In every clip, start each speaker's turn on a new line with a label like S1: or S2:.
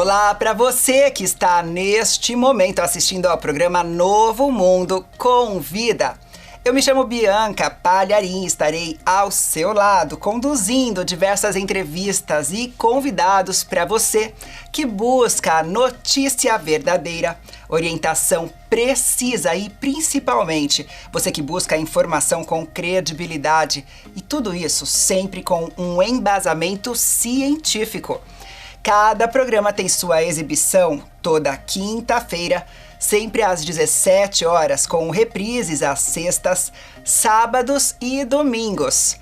S1: Olá para você que está neste momento assistindo ao programa Novo Mundo Convida. Eu me chamo Bianca Palharim, estarei ao seu lado conduzindo diversas entrevistas e convidados para você que busca a notícia verdadeira, orientação precisa e principalmente você que busca a informação com credibilidade e tudo isso sempre com um embasamento científico. Cada programa tem sua exibição toda quinta-feira, sempre às 17 horas, com reprises às sextas, sábados e domingos.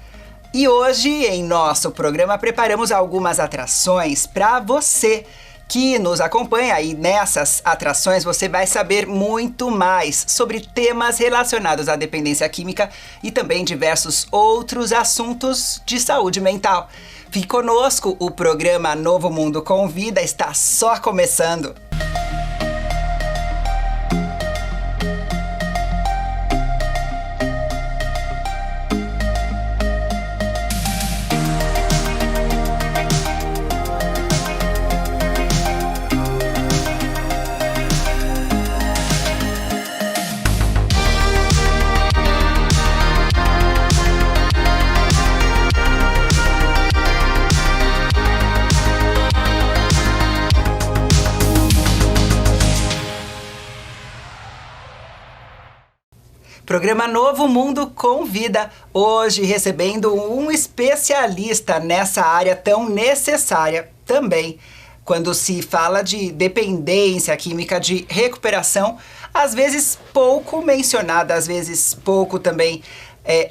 S1: E hoje, em nosso programa, preparamos algumas atrações para você que nos acompanha, e nessas atrações você vai saber muito mais sobre temas relacionados à dependência química e também diversos outros assuntos de saúde mental. Fique conosco, o programa Novo Mundo Convida está só começando. Programa Novo Mundo Convida, hoje recebendo um especialista nessa área tão necessária também. Quando se fala de dependência química, de recuperação, às vezes pouco mencionada, às vezes pouco também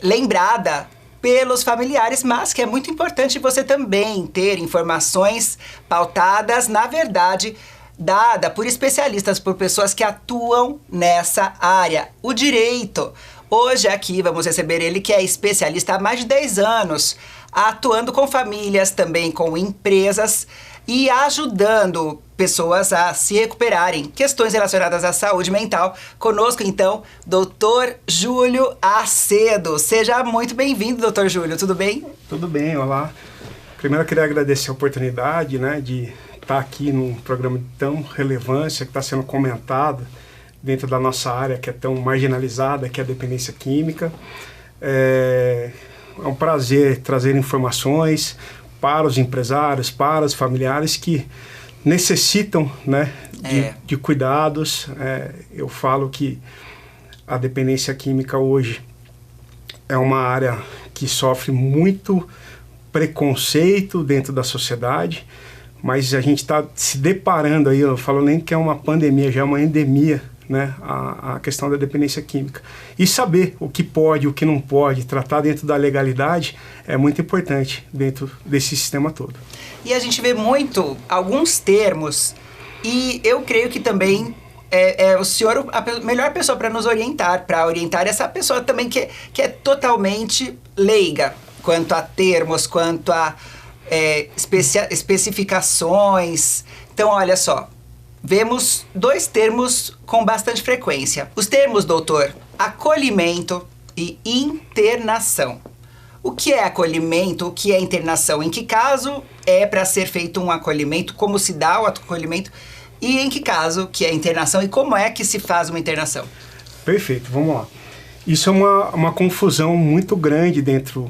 S1: lembrada pelos familiares, mas que é muito importante você também ter informações pautadas na verdade, dada por especialistas, por pessoas que atuam nessa área, o direito. Hoje aqui vamos receber ele, que é especialista há mais de 10 anos, atuando com famílias, também com empresas e ajudando pessoas a se recuperarem, questões relacionadas à saúde mental. Conosco então, Dr. Júlio Acedo. Seja muito bem-vindo, Dr. Júlio, tudo bem?
S2: Tudo bem, olá. Primeiro eu queria agradecer a oportunidade, de estar aqui num programa de tão relevância, que está sendo comentado dentro da nossa área, que é tão marginalizada, que é a dependência química. É um prazer trazer informações para os empresários, para os familiares que necessitam de cuidados. Eu falo que a dependência química hoje é uma área que sofre muito preconceito dentro da sociedade, mas a gente está se deparando aí, eu não falo nem que é uma pandemia, já é uma endemia, a questão da dependência química. E saber o que pode, o que não pode, tratar dentro da legalidade é muito importante dentro desse sistema todo.
S1: E a gente vê muito alguns termos, e eu creio que também o senhor a melhor pessoa para nos orientar, para orientar essa pessoa também que é totalmente leiga quanto a termos, quanto a especificações. Então, olha só, vemos dois termos com bastante frequência. Os termos, doutor, acolhimento e internação. O que é acolhimento? O que é internação? Em que caso é para ser feito um acolhimento? Como se dá o acolhimento? E em que caso que é internação? E como é que se faz uma internação?
S2: Perfeito, vamos lá. Isso é uma confusão muito grande dentro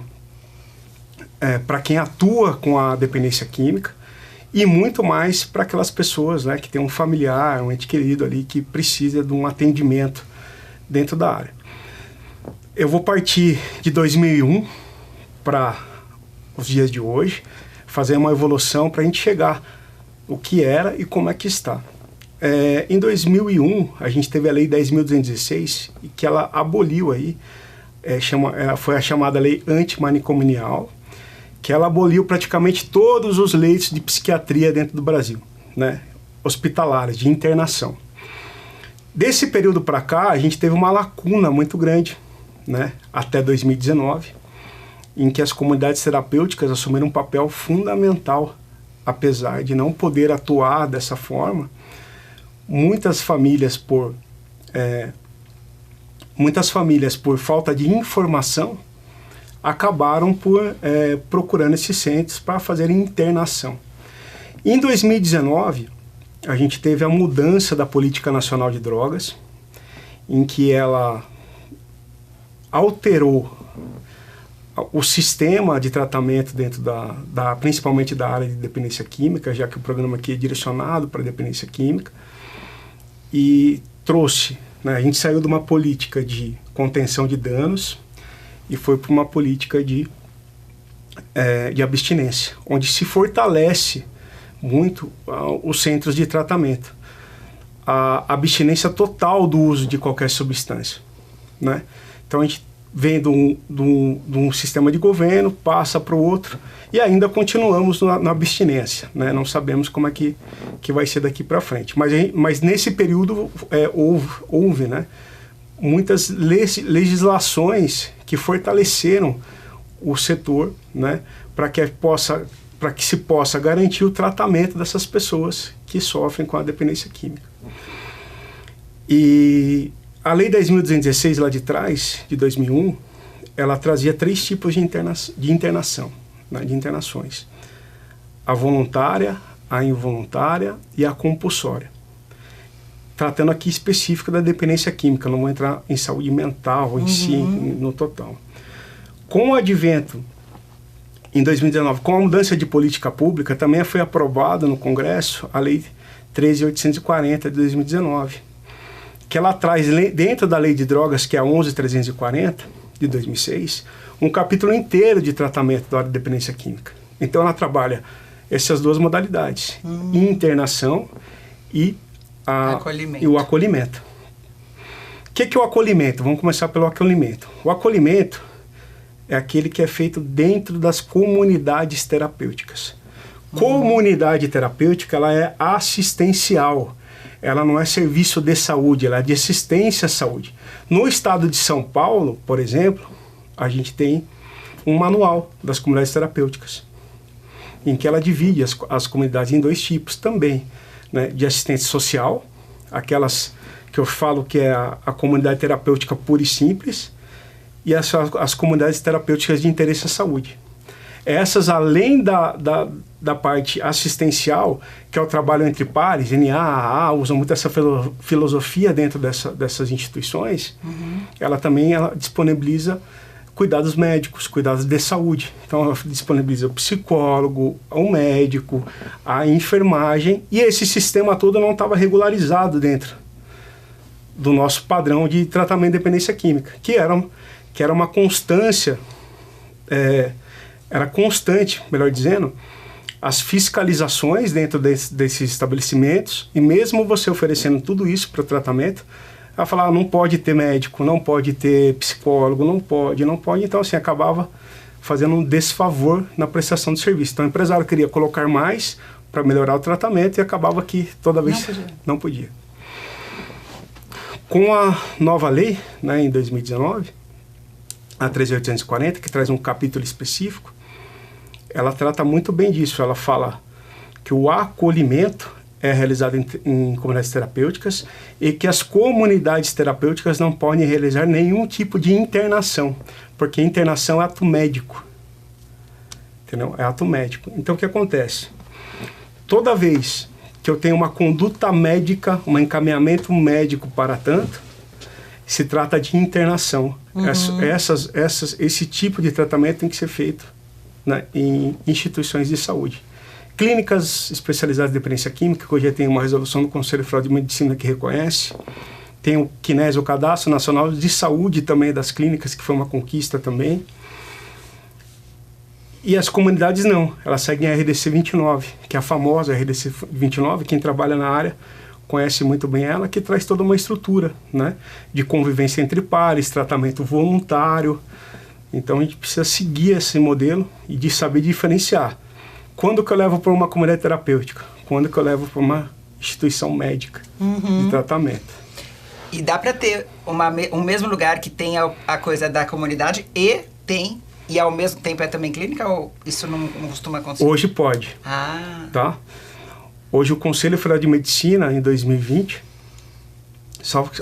S2: para quem atua com a dependência química e muito mais para aquelas pessoas que tem um familiar, um ente querido ali que precisa de um atendimento dentro da área. Eu vou partir de 2001 para os dias de hoje, fazer uma evolução para a gente chegar o que era e como é que está. Em 2001, a gente teve a Lei 10.216, e que ela aboliu aí, foi a chamada Lei Antimanicomial, que ela aboliu praticamente todos os leitos de psiquiatria dentro do Brasil, hospitalares, de internação. Desse período para cá, a gente teve uma lacuna muito grande, até 2019, em que as comunidades terapêuticas assumiram um papel fundamental, apesar de não poder atuar dessa forma. Muitas famílias, por falta de informação, acabaram procurando esses centros para fazer internação. Em 2019, a gente teve a mudança da Política Nacional de Drogas, em que ela alterou o sistema de tratamento dentro principalmente da área de dependência química, já que o programa aqui é direcionado para a dependência química, e trouxe, né, a gente saiu de uma política de contenção de danos e foi para uma política de abstinência, onde se fortalece muito os centros de tratamento. A abstinência total do uso de qualquer substância, né? Então a gente vem de um sistema de governo, passa para o outro e ainda continuamos na abstinência, né? Não sabemos como é que vai ser daqui para frente. Mas nesse período houve, né, muitas legislações que fortaleceram o setor, né, para que se possa garantir o tratamento dessas pessoas que sofrem com a dependência química. E a Lei 10.216, lá de trás, de 2001, ela trazia 3 tipos de internação, né, de internações. A voluntária, a involuntária e a compulsória. Tratando aqui específico da dependência química, não vou entrar em saúde mental em si, no total. Com o advento, em 2019, com a mudança de política pública, também foi aprovada no Congresso a Lei 13.840 de 2019, que ela traz dentro da Lei de Drogas, que é a 11.340 de 2006, um capítulo inteiro de tratamento da área de dependência química. Então ela trabalha essas 2 modalidades, internação e o acolhimento. O que é o acolhimento? Vamos começar pelo acolhimento. O acolhimento é aquele que é feito dentro das comunidades terapêuticas. Comunidade terapêutica, ela é assistencial. Ela não é serviço de saúde, ela é de assistência à saúde. No estado de São Paulo, por exemplo, a gente tem um manual das comunidades terapêuticas, em que ela divide as comunidades em 2 tipos também, né, de assistência social, aquelas que eu falo que é a comunidade terapêutica pura e simples, e as comunidades terapêuticas de interesse à saúde. Essas, além da parte assistencial, que é o trabalho entre pares, NA, AA, usam muito essa filosofia dentro dessas instituições, ela também disponibiliza cuidados médicos, cuidados de saúde. Então ela disponibiliza o psicólogo, o médico, a enfermagem, e esse sistema todo não estava regularizado dentro do nosso padrão de tratamento de dependência química, que era uma constância, era constante, melhor dizendo, as fiscalizações dentro desses estabelecimentos, e mesmo você oferecendo tudo isso para o tratamento, ela falava, não pode ter médico, não pode ter psicólogo, não pode, então assim, acabava fazendo um desfavor na prestação do serviço. Então o empresário queria colocar mais para melhorar o tratamento e acabava que toda vez não podia. Com a nova lei, né, em 2019, a 13.840, que traz um capítulo específico, ela trata muito bem disso. Ela fala que o acolhimento é realizado em comunidades terapêuticas e que as comunidades terapêuticas não podem realizar nenhum tipo de internação, porque internação é ato médico. Entendeu? É ato médico. Então o que acontece? Toda vez que eu tenho uma conduta médica, um encaminhamento médico para tanto, se trata de internação. Esse tipo de tratamento tem que ser feito, né, em instituições de saúde. Clínicas especializadas em dependência química, que hoje tem uma resolução do Conselho Federal de Medicina que reconhece. Tem o CNES, o Cadastro Nacional de Saúde também das clínicas, que foi uma conquista também. E as comunidades não, elas seguem a RDC 29, que é a famosa RDC 29, quem trabalha na área conhece muito bem ela, que traz toda uma estrutura, né, de convivência entre pares, tratamento voluntário. Então a gente precisa seguir esse modelo e de saber diferenciar. Quando que eu levo para uma comunidade terapêutica? Quando que eu levo para uma instituição médica de tratamento?
S1: E dá para ter um mesmo lugar que tem a coisa da comunidade e ao mesmo tempo é também clínica, ou isso não costuma acontecer?
S2: Hoje pode. Tá? Hoje o Conselho Federal de Medicina, em 2020,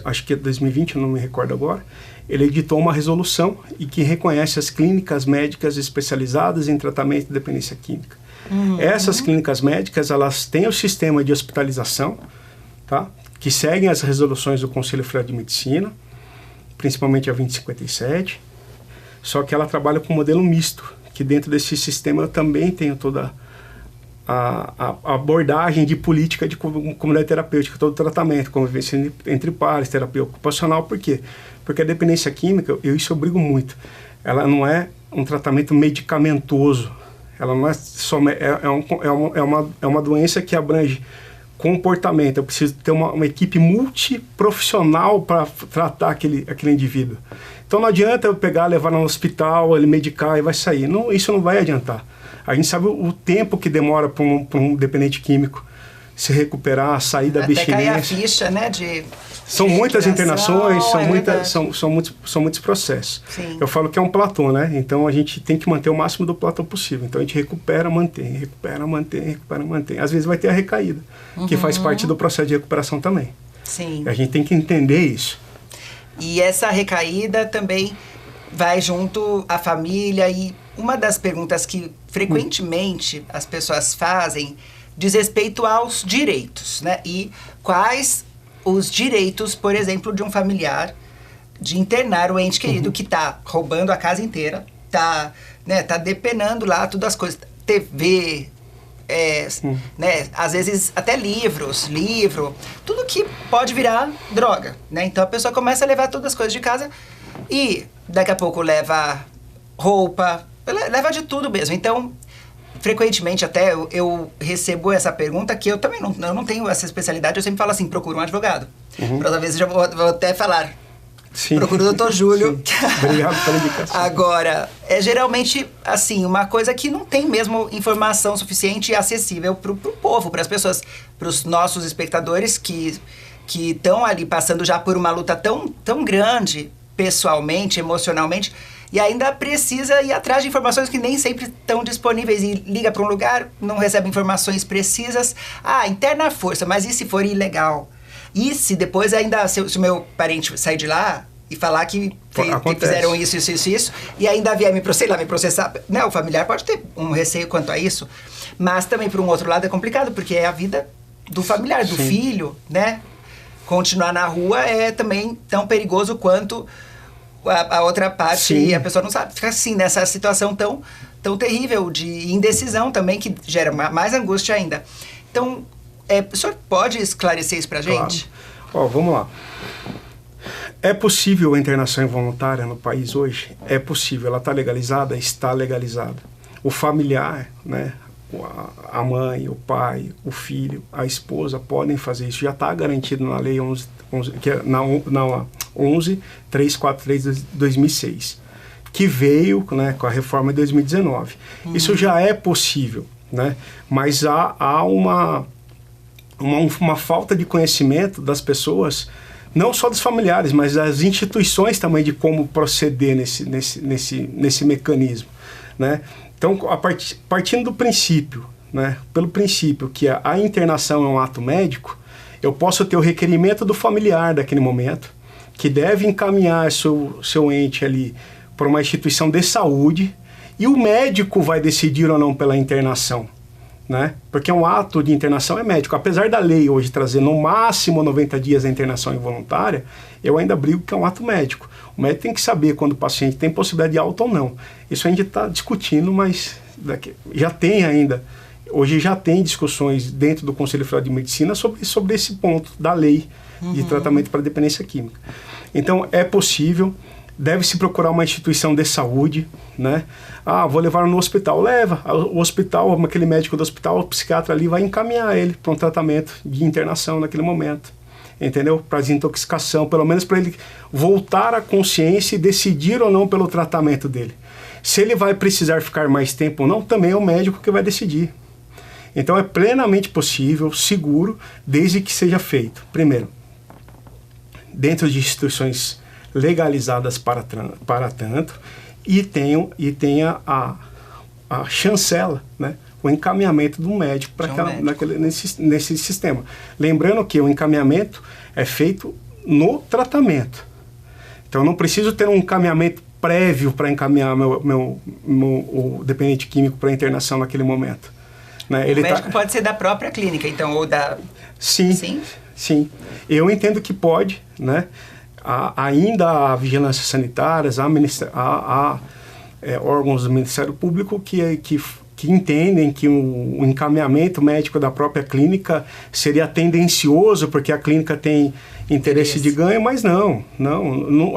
S2: acho que é 2020, eu não me recordo agora, ele editou uma resolução e que reconhece as clínicas médicas especializadas em tratamento de dependência química. Essas clínicas médicas, elas têm o sistema de hospitalização, tá? Que seguem as resoluções do Conselho Federal de Medicina, principalmente a 2057, só que ela trabalha com modelo misto, que dentro desse sistema eu também tenho toda a abordagem de política de comunidade terapêutica, todo o tratamento, convivência entre pares, terapia ocupacional. Por quê? Porque a dependência química, isso eu brigo muito, ela não é um tratamento medicamentoso, ela não é só, é uma doença que abrange comportamento. Eu preciso ter uma equipe multiprofissional para tratar aquele indivíduo. Então não adianta eu pegar, levar no hospital, ele medicar e vai sair. Não, isso não vai adiantar. A gente sabe o tempo que demora para um dependente químico se recuperar, sair da abstinência.
S1: Até cair a ficha, né?
S2: São muitas internações, são muitos processos.
S1: Sim.
S2: Eu falo que é um platô, né? Então a gente tem que manter o máximo do platô possível. Então a gente recupera, mantém. Às vezes vai ter a recaída, que faz parte do processo de recuperação também.
S1: Sim.
S2: A gente tem que entender isso.
S1: E essa recaída também vai junto à família. E uma das perguntas que frequentemente as pessoas fazem diz respeito aos direitos, né? E quais os direitos, por exemplo, de um familiar de internar o ente querido que está roubando a casa inteira, tá depenando lá todas as coisas, TV, né? Às vezes até livro, tudo que pode virar droga, né? Então a pessoa começa a levar todas as coisas de casa e daqui a pouco leva roupa, leva de tudo mesmo. Então, frequentemente até eu recebo essa pergunta, que eu também não tenho essa especialidade, eu sempre falo assim, procura um advogado. Próxima vez eu já vou até falar. Sim. Procura o Dr. Júlio.
S2: Obrigado pela indicação.
S1: Agora, é geralmente, assim, uma coisa que não tem mesmo informação suficiente e acessível pro povo, para as pessoas, para os nossos espectadores que estão ali passando já por uma luta tão grande, pessoalmente, emocionalmente, e ainda precisa ir atrás de informações que nem sempre estão disponíveis, e liga para um lugar, não recebe informações precisas. Interna a força, mas e se for ilegal? E se depois ainda, se o meu parente sair de lá e falar que fizeram isso, e ainda vier me processar, né? O familiar pode ter um receio quanto a isso, mas também, por um outro lado, é complicado, porque é a vida do familiar, do filho, né? Continuar na rua é também tão perigoso quanto a outra parte. E a pessoa não sabe, fica assim, nessa situação tão terrível de indecisão também, que gera mais angústia ainda. Então, o senhor pode esclarecer isso pra gente?
S2: Claro. Vamos lá. É possível a internação involuntária no país hoje? É possível. Ela está legalizada? Está legalizada. O familiar, né? A mãe, o pai, o filho, a esposa podem fazer isso. Já está garantido na Lei 11.343 de 2006, que veio, né, com a reforma de 2019. Isso já é possível, né? Mas há uma falta de conhecimento das pessoas, não só dos familiares, mas das instituições também, de como proceder nesse mecanismo, né? Então, partindo do princípio, né, pelo princípio que a internação é um ato médico, eu posso ter o requerimento do familiar daquele momento, que deve encaminhar seu ente ali para uma instituição de saúde, e o médico vai decidir ou não pela internação, né? Porque um ato de internação é médico. Apesar da lei hoje trazer no máximo 90 dias a internação involuntária, eu ainda brigo que é um ato médico. O médico tem que saber quando o paciente tem possibilidade de alta ou não. Isso a gente está discutindo, mas já tem ainda. Hoje já tem discussões dentro do Conselho Federal de Medicina sobre esse ponto da lei de tratamento para dependência química. Então, é possível, deve-se procurar uma instituição de saúde, né? Vou levar no hospital. Leva. O hospital, aquele médico do hospital, o psiquiatra ali vai encaminhar ele para um tratamento de internação naquele momento. Entendeu? Para desintoxicação, pelo menos para ele voltar à consciência e decidir ou não pelo tratamento dele. Se ele vai precisar ficar mais tempo ou não, também é o médico que vai decidir. Então é plenamente possível, seguro, desde que seja feito, primeiro, dentro de instituições legalizadas para tanto, e tenha a chancela, né? O encaminhamento do médico nesse sistema. Lembrando que o encaminhamento é feito no tratamento. Então eu não preciso ter um encaminhamento prévio para encaminhar o dependente químico para internação naquele momento. Né?
S1: O médico pode ser da própria clínica, então, ou da...
S2: Sim. Eu entendo que pode, né? Ainda há vigilância sanitária, há órgãos do Ministério Público que entendem que o encaminhamento médico da própria clínica seria tendencioso, porque a clínica tem interesse de ganho, mas não,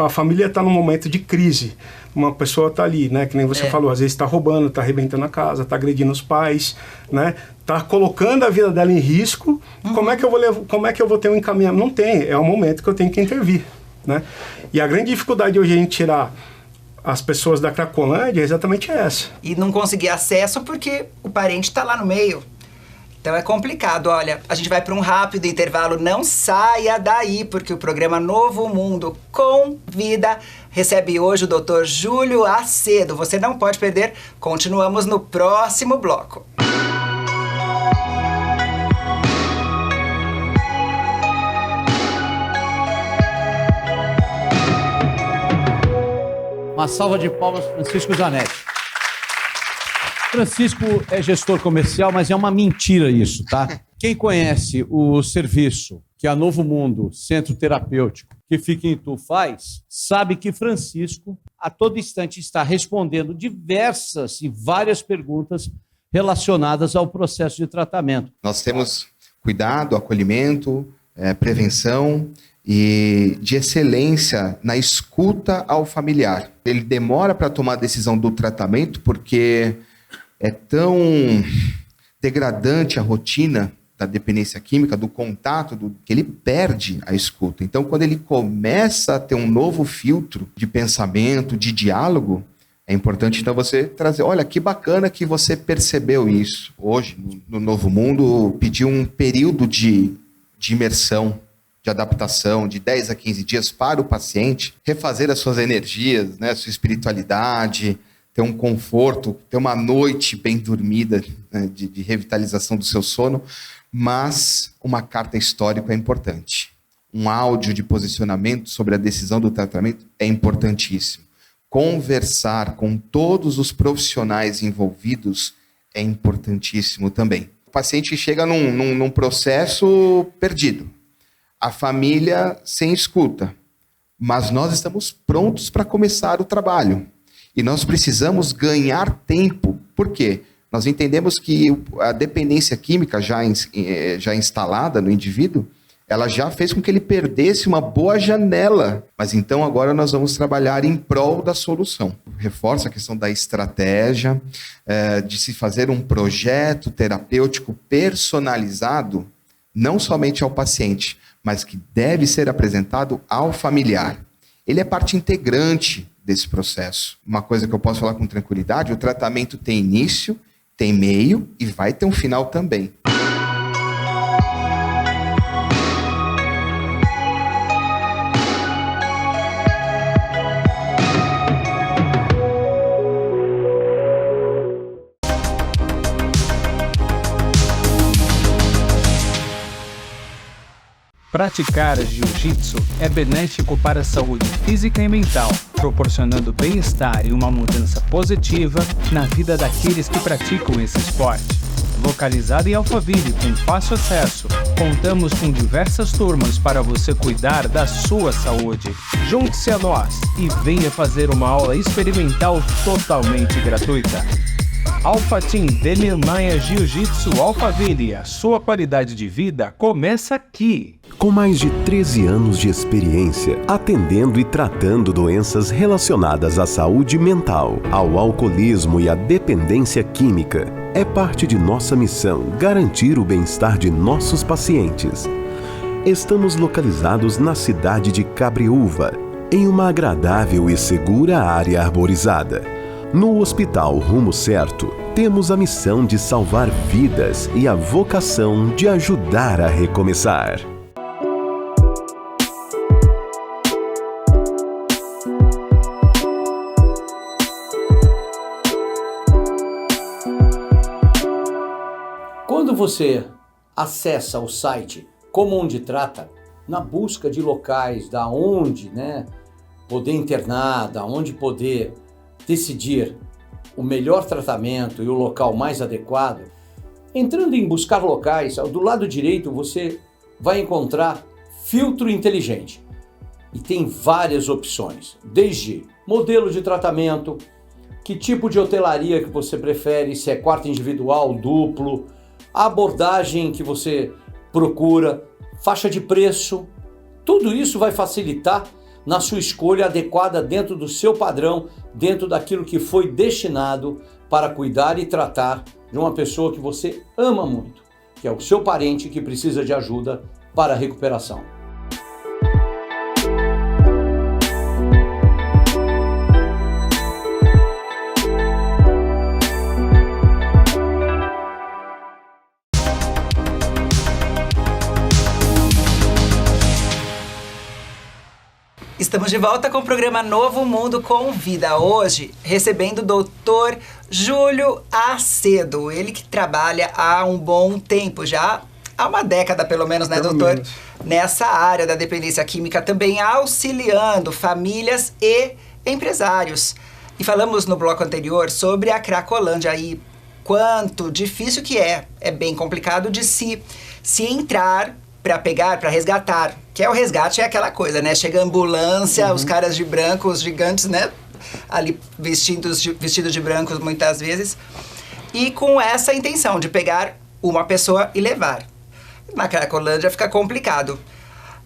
S2: a família está num momento de crise. Uma pessoa está ali, né, que nem você falou, às vezes está roubando, está arrebentando a casa, está agredindo os pais, né, está colocando a vida dela em risco. Como é que eu vou ter um encaminhamento? Não tem, é o momento que eu tenho que intervir, né? E a grande dificuldade hoje em tirar as pessoas da Cracolândia é exatamente essa.
S1: E não conseguir acesso porque o parente está lá no meio. Então é complicado. Olha, a gente vai para um rápido intervalo. Não saia daí, porque o programa Novo Mundo com Vida recebe hoje o Dr. Júlio Acedo. Você não pode perder. Continuamos no próximo bloco.
S3: Uma salva de palmas para Francisco Zanetti. Francisco é gestor comercial, mas é uma mentira isso, tá? Quem conhece o serviço que a Novo Mundo, Centro Terapêutico, que fica em Itu, faz, sabe que Francisco, a todo instante, está respondendo diversas e várias perguntas relacionadas ao processo de tratamento.
S4: Nós temos cuidado, acolhimento, prevenção e de excelência na escuta ao familiar. Ele demora para tomar a decisão do tratamento porque é tão degradante a rotina da dependência química, do contato, que ele perde a escuta. Então, quando ele começa a ter um novo filtro de pensamento, de diálogo, é importante então você trazer, olha, que bacana que você percebeu isso. Hoje, no Novo Mundo, pediu um período de imersão, de adaptação, de 10 a 15 dias para o paciente refazer as suas energias, né, sua espiritualidade, ter um conforto, ter uma noite bem dormida, né, de revitalização do seu sono, mas uma carta histórica é importante. Um áudio de posicionamento sobre a decisão do tratamento é importantíssimo. Conversar com todos os profissionais envolvidos é importantíssimo também. O paciente chega num processo perdido. A família sem escuta. Mas nós estamos prontos para começar o trabalho. E nós precisamos ganhar tempo. Por quê? Nós entendemos que a dependência química já instalada no indivíduo, ela já fez com que ele perdesse uma boa janela. Mas então agora nós vamos trabalhar em prol da solução. Reforça a questão da estratégia, de se fazer um projeto terapêutico personalizado, não somente ao paciente, mas que deve ser apresentado ao familiar. Ele é parte integrante desse processo. Uma coisa que eu posso falar com tranquilidade, o tratamento tem início, tem meio e vai ter um final também.
S5: Praticar jiu-jitsu é benéfico para a saúde física e mental, proporcionando bem-estar e uma mudança positiva na vida daqueles que praticam esse esporte. Localizado em Alphaville com fácil acesso, contamos com diversas turmas para você cuidar da sua saúde. Junte-se a nós e venha fazer uma aula experimental totalmente gratuita. Alpha Team Demir Maia Jiu-Jitsu Alphaville, a sua qualidade de vida começa aqui.
S6: Com mais de 13 anos de experiência, atendendo e tratando doenças relacionadas à saúde mental, ao alcoolismo e à dependência química, é parte de nossa missão garantir o bem-estar de nossos pacientes. Estamos localizados na cidade de Cabreúva, em uma agradável e segura área arborizada. No Hospital Rumo Certo, temos a missão de salvar vidas e a vocação de ajudar a recomeçar.
S3: Quando você acessa o site Como Onde Trata, na busca de locais da onde, poder internar, onde poder decidir o melhor tratamento e o local mais adequado, entrando em buscar locais, do lado direito você vai encontrar filtro inteligente. E tem várias opções, desde modelo de tratamento, que tipo de hotelaria que você prefere, se é quarto individual, duplo, a abordagem que você procura, faixa de preço, tudo isso vai facilitar na sua escolha adequada dentro do seu padrão, dentro daquilo que foi destinado para cuidar e tratar de uma pessoa que você ama muito, que é o seu parente que precisa de ajuda para a recuperação.
S1: Estamos de volta com o programa Novo Mundo com Vida. Hoje, recebendo o doutor Júlio Acedo. Ele que trabalha há um bom tempo, já há uma década pelo menos, né, doutor? Nessa área da dependência química, também auxiliando famílias e empresários. E falamos no bloco anterior sobre a Cracolândia e quanto difícil que é bem complicado de se entrar para pegar, para resgatar, que o resgate é aquela coisa, né? Chega a ambulância, os caras de branco, os gigantes, né? Ali vestidos de branco muitas vezes, e com essa intenção de pegar uma pessoa e levar. Na Cracolândia fica complicado.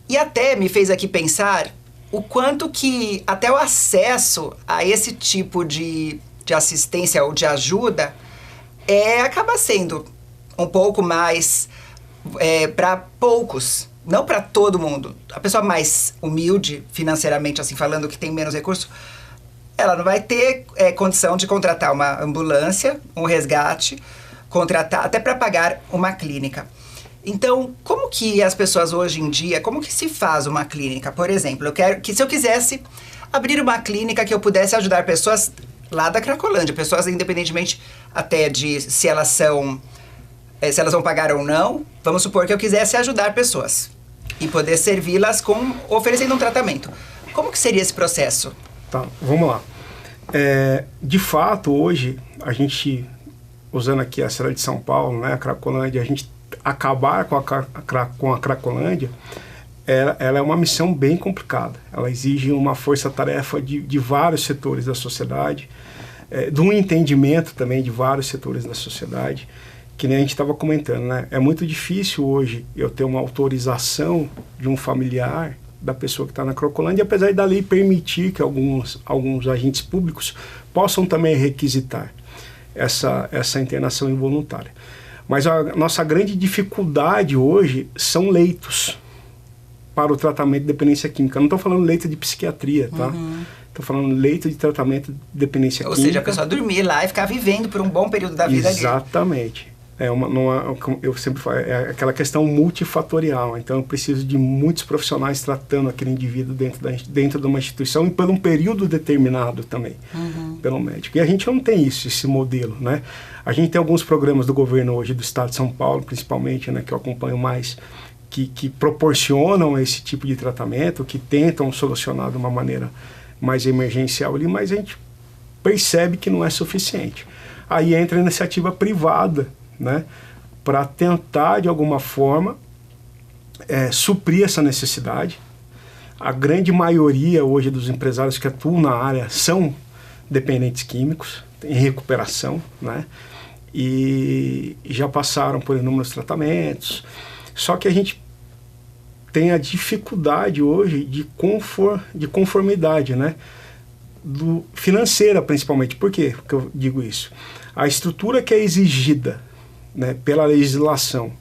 S1: E até me fez aqui pensar o quanto que até o acesso a esse tipo de assistência ou de ajuda acaba sendo um pouco mais para poucos, não para todo mundo. A pessoa mais humilde financeiramente, assim falando, que tem menos recurso, ela não vai ter condição de contratar uma ambulância, um resgate, contratar até para pagar uma clínica. Então, como que as pessoas hoje em dia, como que se faz uma clínica? Por exemplo, eu quero que se eu quisesse abrir uma clínica que eu pudesse ajudar pessoas lá da Cracolândia, pessoas independentemente até de se elas vão pagar ou não, vamos supor que eu quisesse ajudar pessoas e poder servi-las oferecendo um tratamento. Como que seria esse processo?
S2: Tá, vamos lá. De fato, hoje, a gente, usando aqui a cidade de São Paulo, né, a Cracolândia, a gente acabar com a Cracolândia, ela é uma missão bem complicada. Ela exige uma força-tarefa de vários setores da sociedade, de um entendimento também de vários setores da sociedade, que nem a gente estava comentando, né? É muito difícil hoje eu ter uma autorização de um familiar da pessoa que está na Cracolândia, apesar da lei permitir que alguns agentes públicos possam também requisitar essa internação involuntária. Mas a nossa grande dificuldade hoje são leitos para o tratamento de dependência química. Eu não estou falando leito de psiquiatria, tá? Estou falando leito de tratamento de dependência química.
S1: Ou seja, a pessoa dormir lá e ficar vivendo por um bom período da vida ali.
S2: Exatamente. Eu sempre falo, é aquela questão multifatorial. Então eu preciso de muitos profissionais tratando aquele indivíduo dentro de uma instituição e por um período determinado também, pelo médico. E a gente não tem esse modelo, né? A gente tem alguns programas do governo hoje, do estado de São Paulo, principalmente, né, que eu acompanho mais, que proporcionam esse tipo de tratamento, que tentam solucionar de uma maneira mais emergencial ali, mas a gente percebe que não é suficiente. Aí entra a iniciativa privada, né, para tentar, de alguma forma, suprir essa necessidade. A grande maioria hoje dos empresários que atuam na área são dependentes químicos, em recuperação, né, e já passaram por inúmeros tratamentos. Só que a gente tem a dificuldade hoje de conformidade, né, financeira principalmente. Por quê que eu digo isso? A estrutura que é exigida, né, pela legislação,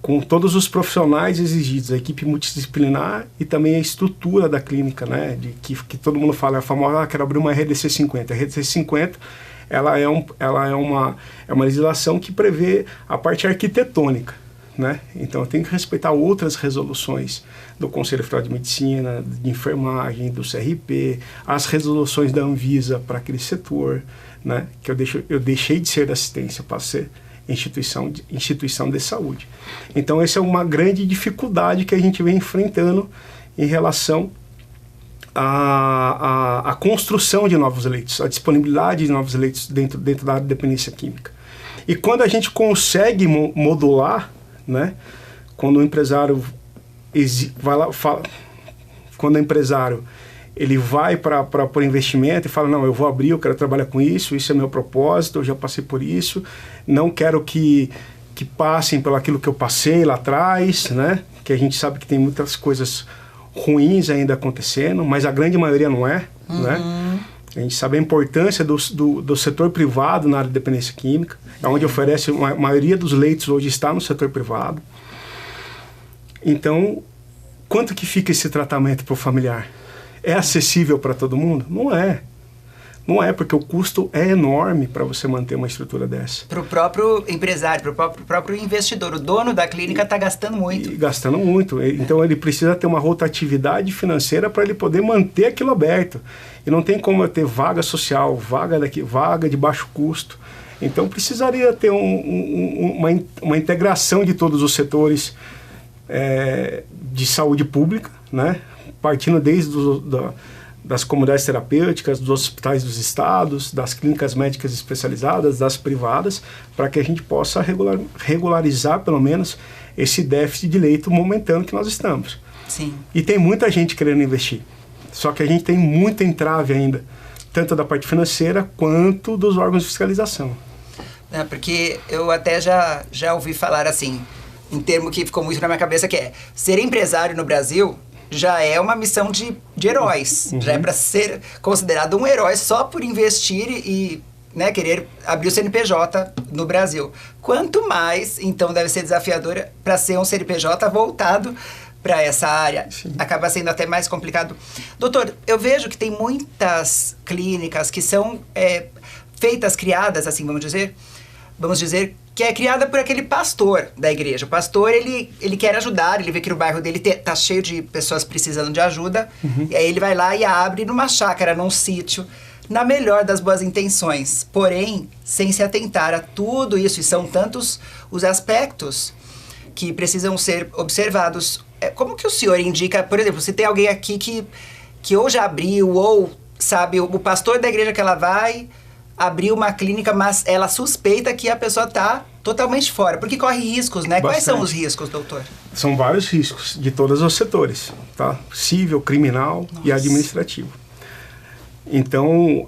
S2: com todos os profissionais exigidos, a equipe multidisciplinar e também a estrutura da clínica, né, que todo mundo fala, a famosa, quero abrir uma RDC 50. A RDC 50, ela é uma legislação que prevê a parte arquitetônica, né? Então eu tenho que respeitar outras resoluções do Conselho Federal de Medicina, de Enfermagem, do CRP, as resoluções da Anvisa para aquele setor, né? Que eu deixei de ser da assistência para ser instituição de saúde. Então essa é uma grande dificuldade que a gente vem enfrentando em relação a construção de novos leitos, a disponibilidade de novos leitos dentro da área de dependência química. E quando a gente consegue modular, né, quando o empresário vai lá, quando o empresário ele vai para o investimento e fala, não, eu vou abrir, eu quero trabalhar com isso é meu propósito, eu já passei por isso, não quero que passem pelo aquilo que eu passei lá atrás, né, que a gente sabe que tem muitas coisas ruins ainda acontecendo, mas a grande maioria não é, né? A gente sabe a importância do setor privado na área de dependência química, é onde oferece, a maioria dos leitos hoje está no setor privado. Então, quanto que fica esse tratamento para o familiar? É acessível para todo mundo? Não é. Não é, porque o custo é enorme para você manter uma estrutura dessa.
S1: Para o próprio empresário, para o próprio investidor, o dono da clínica está gastando muito.
S2: Gastando muito. Então ele precisa ter uma rotatividade financeira para ele poder manter aquilo aberto. E não tem como eu ter vaga social, vaga de baixo custo. Então precisaria ter uma integração de todos os setores de saúde pública, né? Partindo desde das comunidades terapêuticas, dos hospitais dos estados, das clínicas médicas especializadas, das privadas, para que a gente possa regularizar, pelo menos, esse déficit de leito momentâneo que nós estamos.
S1: Sim.
S2: E tem muita gente querendo investir. Só que a gente tem muita entrave ainda, tanto da parte financeira quanto dos órgãos de fiscalização.
S1: Porque eu até já ouvi falar assim, em termo que ficou muito na minha cabeça, que é ser empresário no Brasil já é uma missão de heróis. Já é para ser considerado um herói só por investir e né, querer abrir o CNPJ no Brasil. Quanto mais, então, deve ser desafiador para ser um CNPJ voltado para essa área. Sim. Acaba sendo até mais complicado. Doutor, eu vejo que tem muitas clínicas que são criadas, assim, vamos dizer, que é criada por aquele pastor da igreja. O pastor, ele quer ajudar, ele vê que no bairro dele tá cheio de pessoas precisando de ajuda, e aí ele vai lá e abre numa chácara, num sítio, na melhor das boas intenções, porém, sem se atentar a tudo isso, e são tantos os aspectos que precisam ser observados. Como que o senhor indica, por exemplo, se tem alguém aqui que ou já abriu, ou, sabe, o pastor da igreja que ela vai abriu uma clínica, mas ela suspeita que a pessoa está totalmente fora, porque corre riscos, né?
S2: Bastante.
S1: Quais são os riscos, doutor?
S2: São vários riscos, de todos os setores, tá? Civil, criminal e administrativo. Então,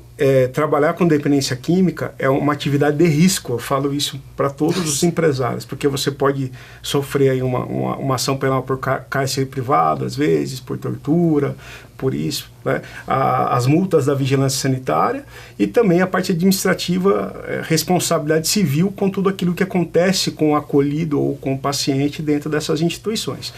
S2: trabalhar com dependência química é uma atividade de risco, eu falo isso para todos os empresários, porque você pode sofrer aí uma ação penal por cárcere privado, às vezes, por tortura, por isso, né? As multas da vigilância sanitária e também a parte administrativa, responsabilidade civil com tudo aquilo que acontece com o acolhido ou com o paciente dentro dessas instituições.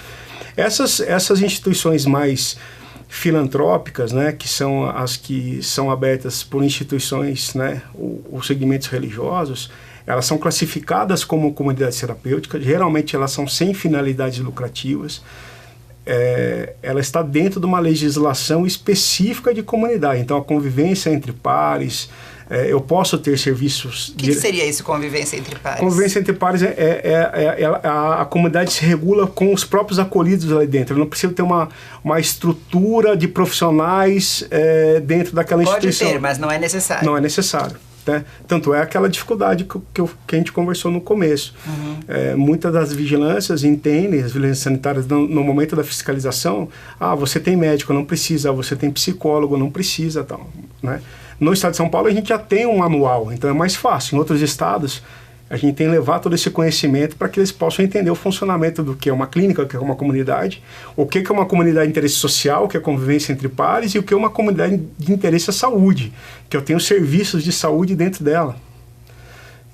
S2: Essas instituições mais filantrópicas, né, que são as que são abertas por instituições, né, os segmentos religiosos, elas são classificadas como comunidades terapêuticas, geralmente elas são sem finalidades lucrativas, ela está dentro de uma legislação específica de comunidade, então a convivência entre pares, eu posso ter serviços...
S1: O que seria isso, convivência entre pares?
S2: Convivência entre pares a comunidade se regula com os próprios acolhidos ali dentro. Eu não preciso ter uma estrutura de profissionais dentro daquela instituição.
S1: Pode ter, mas não é necessário.
S2: Não é necessário. Né? Tanto é aquela dificuldade que a gente conversou no começo. Muitas das vigilâncias entendem, as vigilâncias sanitárias, no momento da fiscalização, você tem médico, não precisa, você tem psicólogo, não precisa, tal, né? No estado de São Paulo a gente já tem um manual, então é mais fácil. Em outros estados a gente tem que levar todo esse conhecimento para que eles possam entender o funcionamento do que é uma clínica, o que é uma comunidade, o que é uma comunidade de interesse social, que é a convivência entre pares, e o que é uma comunidade de interesse à saúde, que eu tenho serviços de saúde dentro dela.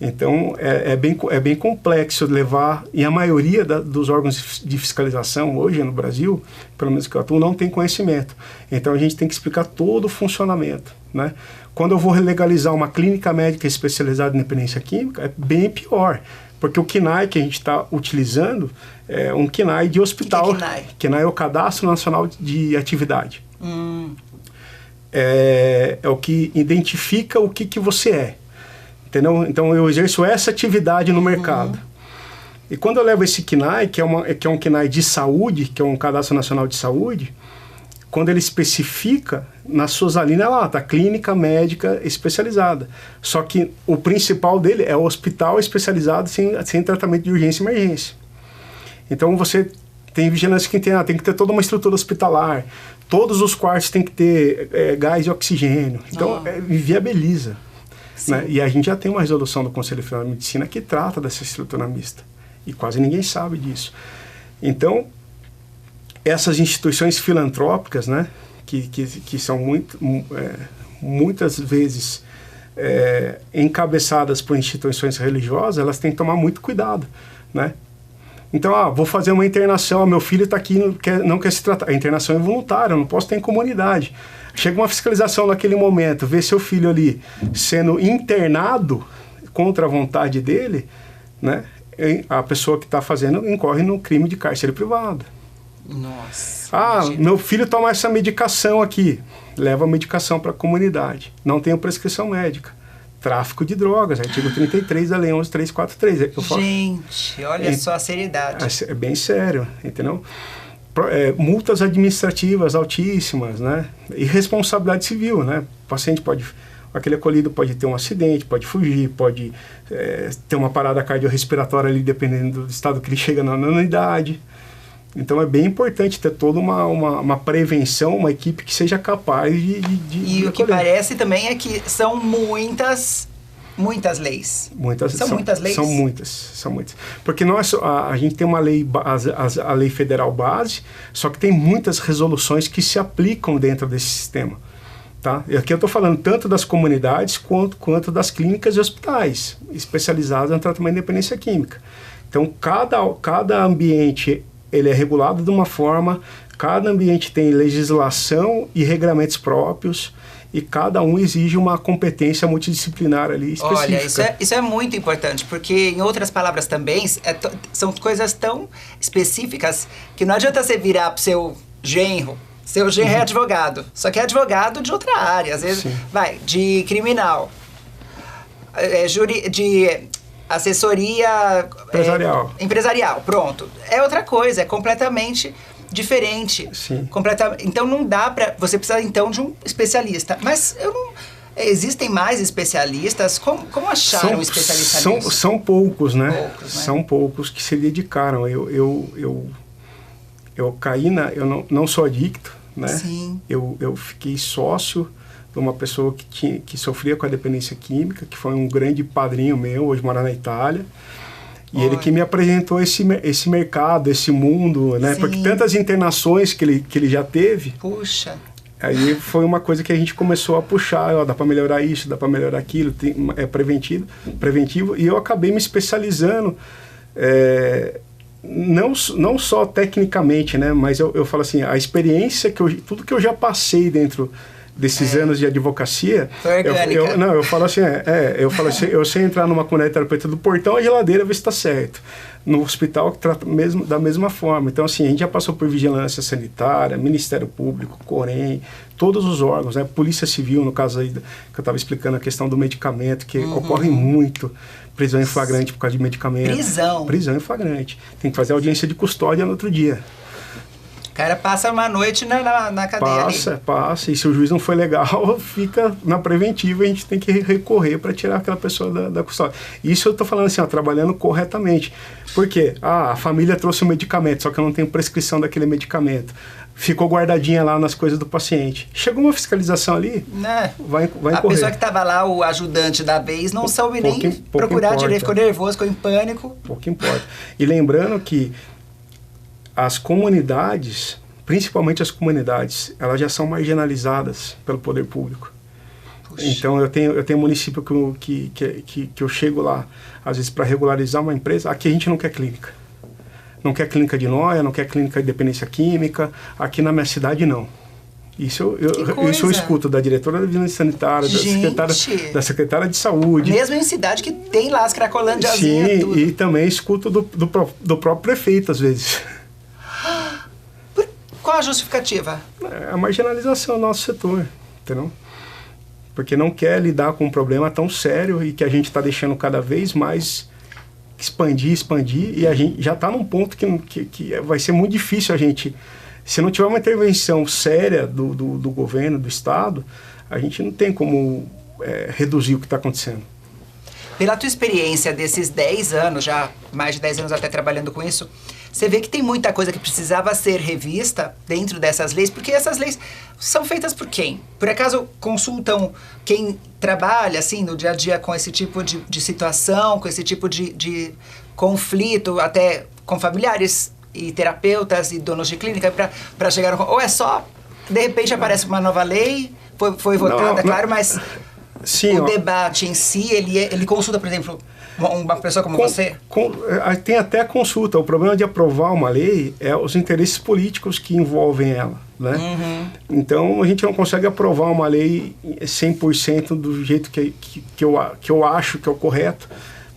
S2: Então é bem complexo levar, e a maioria dos órgãos de fiscalização hoje no Brasil, pelo menos que eu atuo, não tem conhecimento. Então a gente tem que explicar todo o funcionamento, né? Quando eu vou legalizar uma clínica médica especializada em dependência química, é bem pior, porque o KNAI que a gente está utilizando é um KNAI de hospital.
S1: O que é KNAI?
S2: KNAI é o Cadastro Nacional de Atividade. É o que identifica o que você é. Entendeu? Então eu exerço essa atividade no mercado. E quando eu levo esse KNAI, que é um KNAI de saúde, que é um Cadastro Nacional de Saúde, quando ele especifica, nas suas alíneas lá está clínica médica especializada. Só que o principal dele é o hospital especializado sem tratamento de urgência e emergência. Então você tem vigilância que tem que ter toda uma estrutura hospitalar, todos os quartos tem que ter gás e oxigênio. Então viabiliza. Né? E a gente já tem uma resolução do Conselho Federal de Medicina que trata dessa estrutura mista. E quase ninguém sabe disso. Então, essas instituições filantrópicas, né, que são muitas vezes encabeçadas por instituições religiosas, elas têm que tomar muito cuidado, né? Então, vou fazer uma internação, meu filho está aqui, não quer se tratar. A internação é voluntária, eu não posso ter em comunidade. Chega uma fiscalização naquele momento, vê seu filho ali sendo internado contra a vontade dele, né? A pessoa que está fazendo incorre no crime de cárcere privado.
S1: Nossa.
S2: Meu filho toma essa medicação aqui. Leva a medicação para a comunidade. Não tem prescrição médica. Tráfico de drogas, artigo 33 da Lei 11.343.
S1: Gente, olha só a seriedade.
S2: É bem sério, entendeu? Multas administrativas altíssimas, né? E responsabilidade civil, né? O paciente aquele acolhido pode ter um acidente, pode fugir, pode ter uma parada cardiorrespiratória ali, dependendo do estado que ele chega na unidade. Então é bem importante ter toda uma prevenção, uma equipe que seja capaz de
S1: E o que parece também é que são muitas leis. São muitas leis?
S2: São muitas. Porque a gente tem uma lei, a lei federal base, só que tem muitas resoluções que se aplicam dentro desse sistema. Tá? E aqui eu estou falando tanto das comunidades quanto das clínicas e hospitais especializados no tratamento de dependência química. Então, cada ambiente ele é regulado de uma forma, cada ambiente tem legislação e regulamentos próprios e cada um exige uma competência multidisciplinar ali específica.
S1: Olha, isso é muito importante, porque em outras palavras também, são coisas tão específicas que não adianta você virar pro seu genro. Seu genro é advogado, só que é advogado de outra área, às vezes de criminal, de assessoria empresarial, pronto. É outra coisa, é completamente diferente.
S2: Sim.
S1: Então não dá pra... Você precisa então de um especialista. Mas existem mais especialistas? Como acharam um especialista nisso?
S2: São poucos, né? São poucos que se dedicaram. Eu caí eu não sou adicto, né?
S1: Sim.
S2: Eu fiquei sócio de uma pessoa que sofria com a dependência química, que foi um grande padrinho meu, hoje mora na Itália. E ele que me apresentou esse mercado, esse mundo, né?
S1: Sim. Porque
S2: tantas internações que ele já teve.
S1: Puxa.
S2: Aí foi uma coisa que a gente começou a puxar, dá para melhorar isso, dá para melhorar aquilo, é preventivo. E eu acabei me especializando, não só tecnicamente, né? Mas eu falo assim, a experiência, tudo que eu já passei dentro desses anos de advocacia, eu falo assim, eu sei entrar numa comunidade terapêutica do portão à geladeira, ver se está certo. No hospital que trata da mesma forma. Então, assim, a gente já passou por vigilância sanitária, Ministério Público, Corém, todos os órgãos, né? Polícia Civil, no caso aí que eu estava explicando a questão do medicamento, que ocorre muito, prisão em flagrante por causa de medicamento. Prisão em flagrante. Tem que fazer audiência de custódia no outro dia.
S1: O cara passa uma noite na cadeia
S2: Passa. E se o juiz não foi legal, fica na preventiva, a gente tem que recorrer para tirar aquela pessoa da custódia. Isso eu estou falando assim, trabalhando corretamente. Por quê? A família trouxe o medicamento, só que eu não tenho prescrição daquele medicamento. Ficou guardadinha lá nas coisas do paciente. Chegou uma fiscalização ali, vai correr.
S1: A pessoa que estava lá, o ajudante da vez, não soube nem procurar direito, ficou nervoso, ficou em pânico.
S2: Pouco importa. E lembrando que as comunidades, principalmente as comunidades, elas já são marginalizadas pelo poder público. Puxa. Então eu tenho município que eu chego lá, às vezes para regularizar uma empresa, aqui a gente não quer clínica. Não quer clínica de nóia, não quer clínica de dependência química, aqui na minha cidade não. Isso eu escuto da diretora da vigilância sanitária, da secretária de saúde.
S1: Mesmo em cidade que tem lá as cracolândiazinhas.
S2: Sim, tudo. E também escuto do próprio prefeito às vezes.
S1: Qual a justificativa?
S2: A marginalização do nosso setor, entendeu? Porque não quer lidar com um problema tão sério e que a gente está deixando cada vez mais expandir, e a gente já está num ponto que vai ser muito difícil a gente Se não tiver uma intervenção séria do governo, do Estado, a gente não tem como reduzir o que está acontecendo.
S1: Pela tua experiência desses 10 anos, já mais de 10 anos até trabalhando com isso, você vê que tem muita coisa que precisava ser revista dentro dessas leis, porque essas leis são feitas por quem? Por acaso consultam quem trabalha, assim, no dia a dia com esse tipo de situação, com esse tipo de conflito, até com familiares e terapeutas e donos de clínica, para chegar... Ou é só, de repente aparece uma nova lei, foi votada, claro, mas...
S2: Sim,
S1: o debate em si, ele consulta, por exemplo, uma pessoa como você?
S2: Tem até a consulta. O problema de aprovar uma lei é os interesses políticos que envolvem ela, né? Então, a gente não consegue aprovar uma lei 100% do jeito que eu acho que é o correto,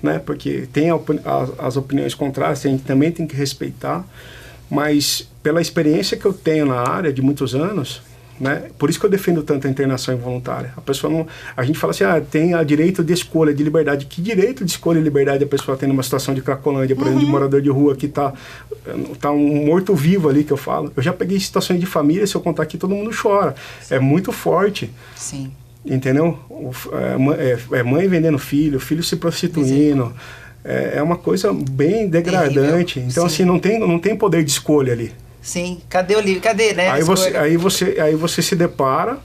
S2: né? Porque tem as opiniões contrárias, a gente também tem que respeitar, mas pela experiência que eu tenho na área de muitos anos... Né? Por isso que eu defendo tanto a internação involuntária. A gente fala assim, tem a direito de escolha, de liberdade. Que direito de escolha e liberdade a pessoa tem numa situação de Cracolândia, por exemplo, de morador de rua que tá um morto-vivo ali, que eu falo. Eu já peguei situações de família, se eu contar aqui, todo mundo chora. É muito forte.
S1: Sim.
S2: Entendeu? Mãe vendendo filho se prostituindo. É uma coisa bem degradante. Terrível. Então, assim, não tem poder de escolha ali.
S1: Sim, cadê o livro? Cadê, né?
S2: Aí você se depara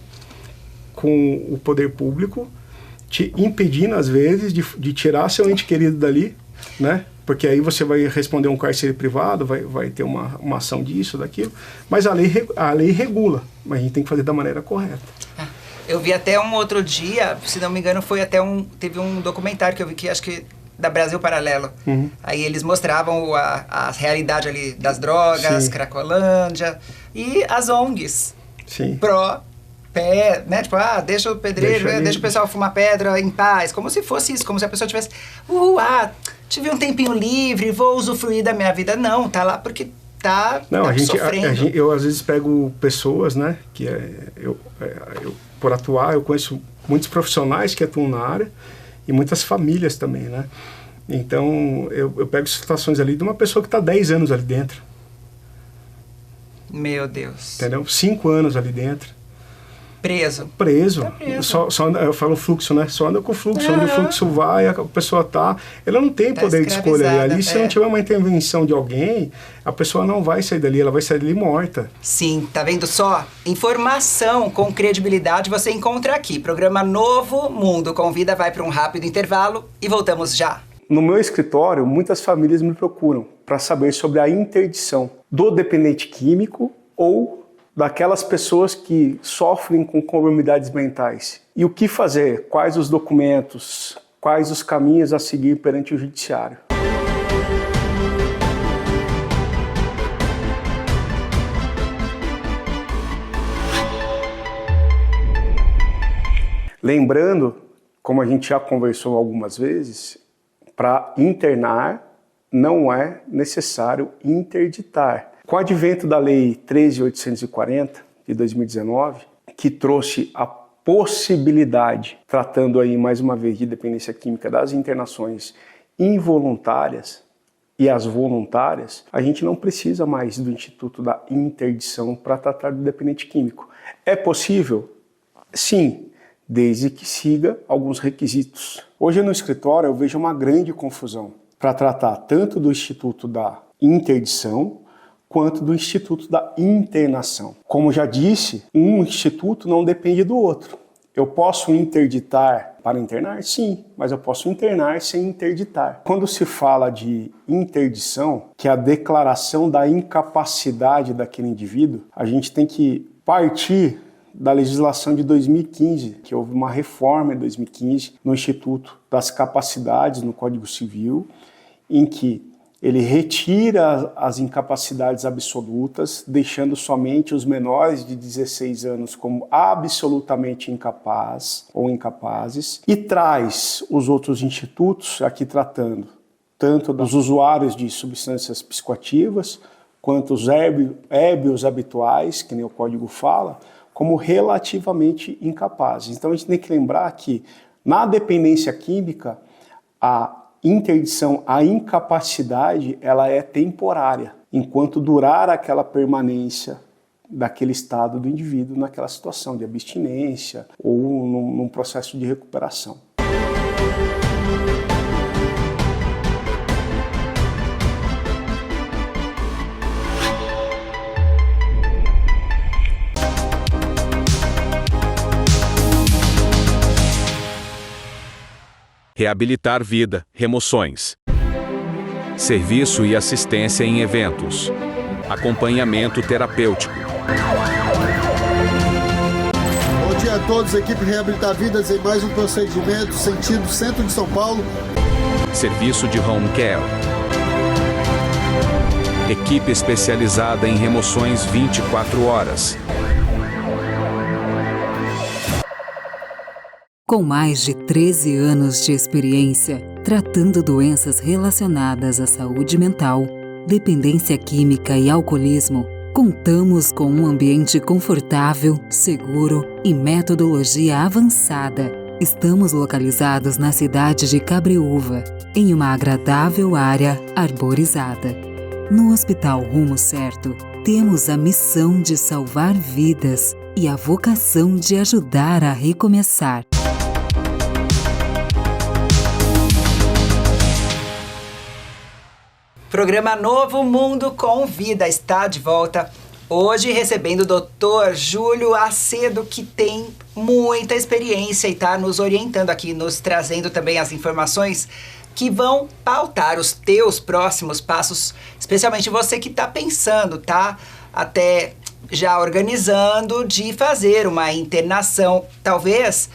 S2: com o poder público te impedindo, às vezes, de tirar seu ente querido dali, né? Porque aí você vai responder um cárcere privado, vai ter uma ação disso, daquilo. Mas a lei regula, mas a gente tem que fazer da maneira correta.
S1: Eu vi até um outro dia, se não me engano, teve um documentário que eu vi que acho que da Brasil Paralelo. Aí eles mostravam a realidade ali das drogas, sim, Cracolândia, e as ONGs.
S2: Sim.
S1: Pró-pé, né? Tipo, deixa o pedreiro, deixa o pessoal fumar pedra em paz. Como se fosse isso, como se a pessoa tivesse... tive um tempinho livre, vou usufruir da minha vida. Não, tá lá porque tá sofrendo.
S2: Eu às vezes pego pessoas, né? Que eu, por atuar, eu conheço muitos profissionais que atuam na área, e muitas famílias também, né? Então, eu pego situações ali de uma pessoa que está 10 anos ali dentro.
S1: Meu Deus.
S2: Entendeu? 5 anos ali dentro.
S1: Preso.
S2: Tá preso. Eu falo fluxo, né? Só anda com o fluxo. Onde o fluxo vai, a pessoa tá... Ela não tem poder de escolha ali. Se não tiver uma intervenção de alguém, a pessoa não vai sair dali, ela vai sair dali morta.
S1: Sim, tá vendo só? Informação com credibilidade você encontra aqui. Programa Novo Mundo Convida vai para um rápido intervalo e voltamos já.
S2: No meu escritório, muitas famílias me procuram para saber sobre a interdição do dependente químico ou daquelas pessoas que sofrem com comorbidades mentais. E o que fazer? Quais os documentos? Quais os caminhos a seguir perante o judiciário? Lembrando, como a gente já conversou algumas vezes, para internar não é necessário interditar. Com o advento da Lei 13.840, de 2019, que trouxe a possibilidade, tratando aí mais uma vez de dependência química, das internações involuntárias e as voluntárias, a gente não precisa mais do Instituto da Interdição para tratar do dependente químico. É possível? Sim, desde que siga alguns requisitos. Hoje no escritório eu vejo uma grande confusão para tratar tanto do Instituto da Interdição quanto do Instituto da Internação. Como já disse, um instituto não depende do outro. Eu posso interditar para internar? Sim, mas eu posso internar sem interditar. Quando se fala de interdição, que é a declaração da incapacidade daquele indivíduo, a gente tem que partir da legislação de 2015, que houve uma reforma em 2015 no Instituto das Capacidades, no Código Civil, em que ele retira as incapacidades absolutas, deixando somente os menores de 16 anos como absolutamente incapazes ou incapazes, e traz os outros institutos, aqui tratando tanto dos usuários de substâncias psicoativas, quanto os ébrios habituais, que nem o código fala, como relativamente incapazes. Então a gente tem que lembrar que na dependência química, a interdição, a incapacidade, ela é temporária. Enquanto durar aquela permanência daquele estado do indivíduo naquela situação de abstinência ou num processo de recuperação.
S7: Reabilitar vida, remoções. Serviço e assistência em eventos. Acompanhamento terapêutico.
S8: Bom dia a todos, equipe Reabilitar Vidas em mais um procedimento sentido Centro de São Paulo.
S7: Serviço de home care. Equipe especializada em remoções 24 horas.
S9: Com mais de 13 anos de experiência, tratando doenças relacionadas à saúde mental, dependência química e alcoolismo, contamos com um ambiente confortável, seguro e metodologia avançada. Estamos localizados na cidade de Cabreúva, em uma agradável área arborizada. No Hospital Rumo Certo, temos a missão de salvar vidas e a vocação de ajudar a recomeçar.
S1: Programa Novo Mundo com Vida está de volta. Hoje recebendo o Dr. Júlio Acedo, que tem muita experiência e está nos orientando aqui, nos trazendo também as informações que vão pautar os teus próximos passos, especialmente você que está pensando, tá? Até já organizando de fazer uma internação. Talvez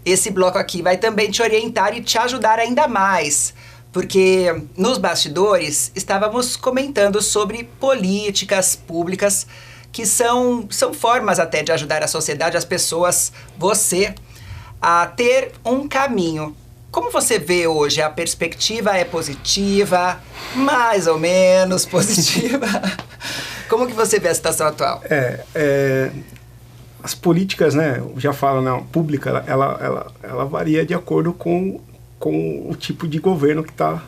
S1: esse bloco aqui vai também te orientar e te ajudar ainda mais. Porque nos bastidores estávamos comentando sobre políticas públicas que são formas até de ajudar a sociedade, as pessoas, você, a ter um caminho. Como você vê hoje? A perspectiva é positiva, mais ou menos positiva? Como que você vê a situação atual?
S2: As políticas, né, já falo, né, pública, ela varia de acordo com o tipo de governo que está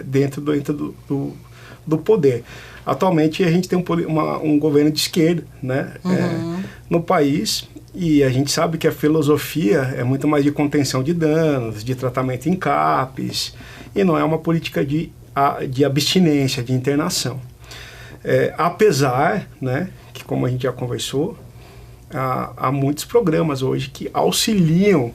S2: dentro do poder. Atualmente a gente tem um governo de esquerda, né, no país, e a gente sabe que a filosofia é muito mais de contenção de danos, de tratamento em CAPs, e não é uma política de abstinência, de internação. Apesar, né, que como a gente já conversou, há muitos programas hoje que auxiliam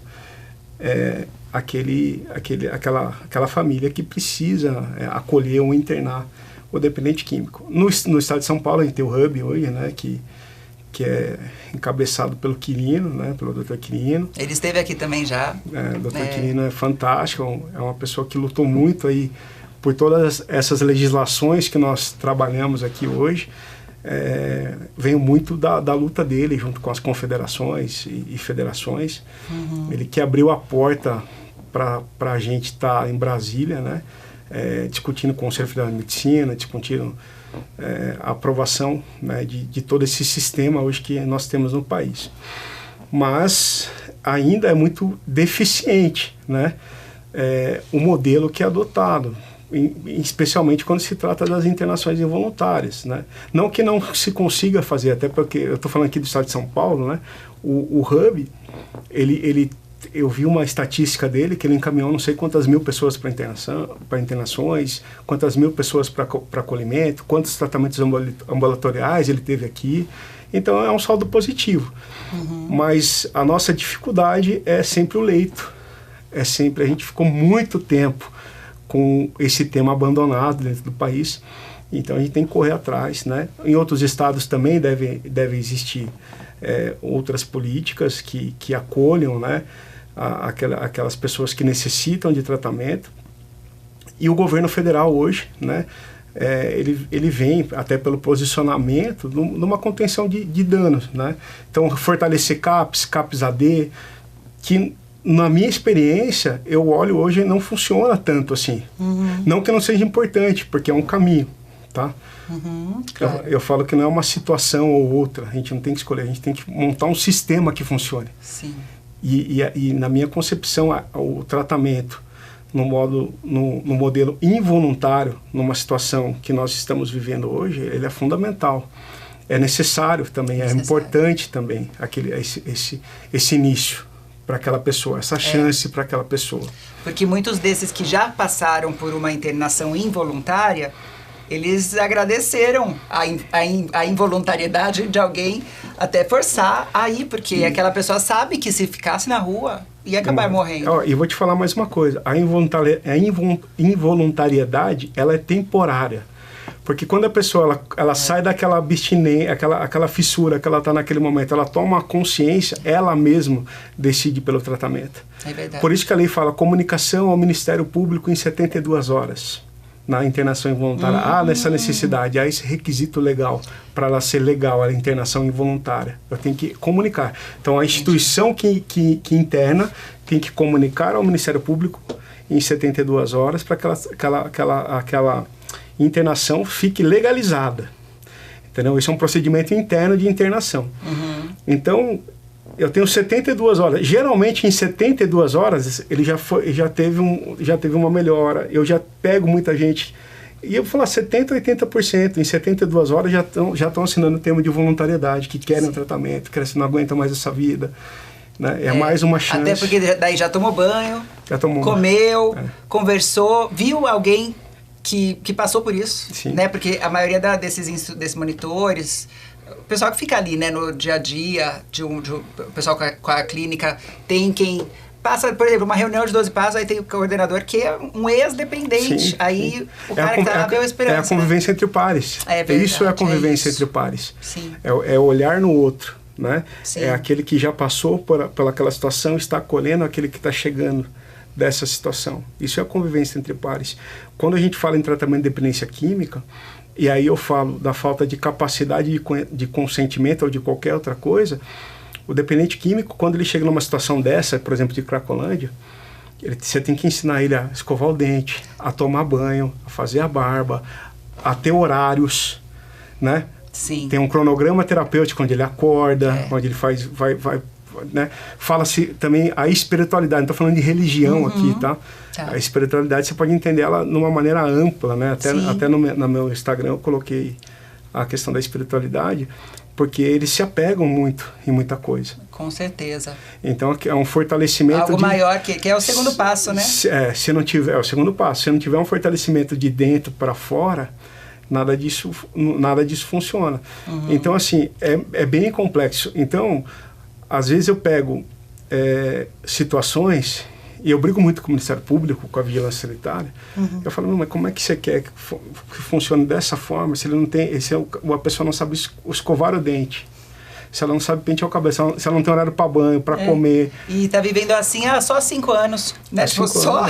S2: aquela família que precisa acolher ou internar o dependente químico. No estado de São Paulo a gente tem o Hub hoje, né, que é encabeçado pelo Quirino, né, pelo Dr. Quirino.
S1: Ele esteve aqui também já.
S2: O Dr. Quirino é fantástico, é uma pessoa que lutou muito aí por todas essas legislações que nós trabalhamos aqui hoje. Veio muito da luta dele junto com as confederações e federações. Ele que abriu a porta para a gente estar em Brasília, né, discutindo com o Conselho Federal de Medicina, discutindo a aprovação, né, de todo esse sistema hoje que nós temos no país. Mas ainda é muito deficiente, né, o modelo que é adotado, especialmente quando se trata das internações involuntárias, né? Não que não se consiga fazer, até porque eu estou falando aqui do estado de São Paulo, né? O Hub, eu vi uma estatística dele que ele encaminhou não sei quantas mil pessoas para internações, quantas mil pessoas para acolhimento, quantos tratamentos ambulatoriais ele teve aqui. Então é um saldo positivo. Mas a nossa dificuldade é sempre o leito. A gente ficou muito tempo com esse tema abandonado dentro do país, então a gente tem que correr atrás, né? Em outros estados também deve existir outras políticas que acolham, né, aquelas pessoas que necessitam de tratamento. E o governo federal hoje, né, ele vem até pelo posicionamento numa contenção de danos, né? Então fortalecer CAPs AD, que na minha experiência, eu olho hoje e não funciona tanto assim. Não que não seja importante, porque é um caminho, tá? Claro. Eu falo que não é uma situação ou outra, a gente não tem que escolher, a gente tem que montar um sistema que funcione.
S1: Sim.
S2: E na minha concepção, o tratamento no modelo involuntário, numa situação que nós estamos vivendo hoje, ele é fundamental. é necessário também, é importante também esse início para aquela pessoa, essa chance para aquela pessoa.
S1: Porque muitos desses que já passaram por uma internação involuntária, eles agradeceram a involuntariedade de alguém até forçar a ir, porque aquela pessoa sabe que se ficasse na rua ia acabar morrendo.
S2: E vou te falar mais uma coisa, a involuntariedade, ela é temporária. Porque quando a pessoa ela sai daquela abstinência, aquela fissura que ela está naquele momento, ela toma consciência, ela mesma decide pelo tratamento.
S1: É verdade.
S2: Por isso que a lei fala comunicação ao Ministério Público em 72 horas na internação involuntária. Há nessa necessidade, há esse requisito legal para ela ser legal, a internação involuntária. Eu tenho que comunicar. Então a instituição que interna tem que comunicar ao Ministério Público em 72 horas para que aquela internação fique legalizada, entendeu? Isso é um procedimento interno de internação. Então, eu tenho 72 horas. Geralmente, em 72 horas, ele já teve uma melhora. Eu já pego muita gente, e eu vou falar 70%, 80%. Em 72 horas já estão assinando o termo de voluntariedade, que querem o tratamento, que não aguentam mais essa vida. Né? É mais uma chance.
S1: Até porque daí já tomou banho, comeu, conversou, viu alguém que passou por isso, né? Porque a maioria desses monitores, o pessoal que fica ali, né, no dia a dia, o pessoal com a clínica, tem quem passa, por exemplo, uma reunião de 12 passos, aí tem o coordenador que é um ex-dependente, o cara que tá lá deu esperança.
S2: É a convivência entre pares. Isso é a convivência entre pares. É olhar no outro, né? É aquele que já passou por aquela situação, está acolhendo aquele que está chegando dessa situação. Isso é a convivência entre pares. Quando a gente fala em tratamento de dependência química, e aí eu falo da falta de capacidade de consentimento ou de qualquer outra coisa, o dependente químico, quando ele chega numa situação dessa, por exemplo, de Cracolândia, você tem que ensinar ele a escovar o dente, a tomar banho, a fazer a barba, a ter horários, né?
S1: Sim.
S2: Tem um cronograma terapêutico onde ele acorda, onde ele vai né? Fala-se também a espiritualidade, não estou falando de religião aqui, tá? A espiritualidade você pode entender ela de uma maneira ampla, né? Até no meu Instagram eu coloquei a questão da espiritualidade, porque eles se apegam muito em muita coisa.
S1: Com certeza.
S2: Então é um fortalecimento
S1: algo maior, que é o segundo passo, né?
S2: Se não tiver, é o segundo passo. Se não tiver um fortalecimento de dentro para fora, nada disso funciona. Então, assim, é bem complexo. Então, às vezes eu pego situações, e eu brigo muito com o Ministério Público, com a Vigilância Sanitária, eu falo, mas como é que você quer que funcione dessa forma, se ele não tem, a pessoa não sabe escovar o dente, se ela não sabe pentear o cabelo, se ela não tem horário para banho, para comer.
S1: E está vivendo assim há só 5 anos, né? Só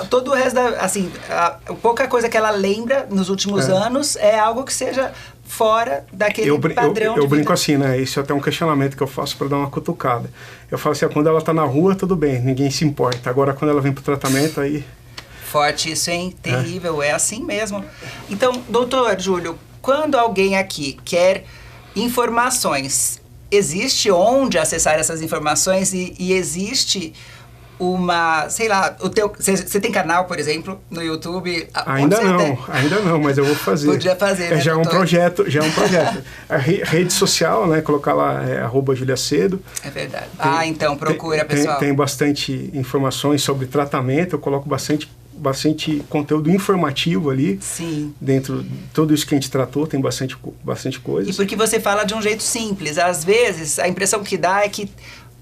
S1: todo o resto pouca coisa que ela lembra nos últimos anos é algo que seja fora daquele padrão
S2: eu brinco assim, né? Isso é até um questionamento que eu faço para dar uma cutucada. Eu falo assim, quando ela está na rua, tudo bem, ninguém se importa. Agora, quando ela vem para o tratamento, aí...
S1: Forte isso, hein? Terrível, é assim mesmo. Então, doutor Júlio, quando alguém aqui quer informações, existe onde acessar essas informações e existe uma, sei lá, você tem canal, por exemplo, no YouTube?
S2: Ainda não, mas eu vou fazer.
S1: Podia fazer, né,
S2: já é um projeto. A rede social, né, colocar lá @JuliaCedo.
S1: É verdade. Então procura, pessoal.
S2: Tem bastante informações sobre tratamento, eu coloco bastante conteúdo informativo ali.
S1: Sim.
S2: Dentro de tudo isso que a gente tratou, tem bastante coisa.
S1: E porque você fala de um jeito simples. Às vezes, a impressão que dá é que,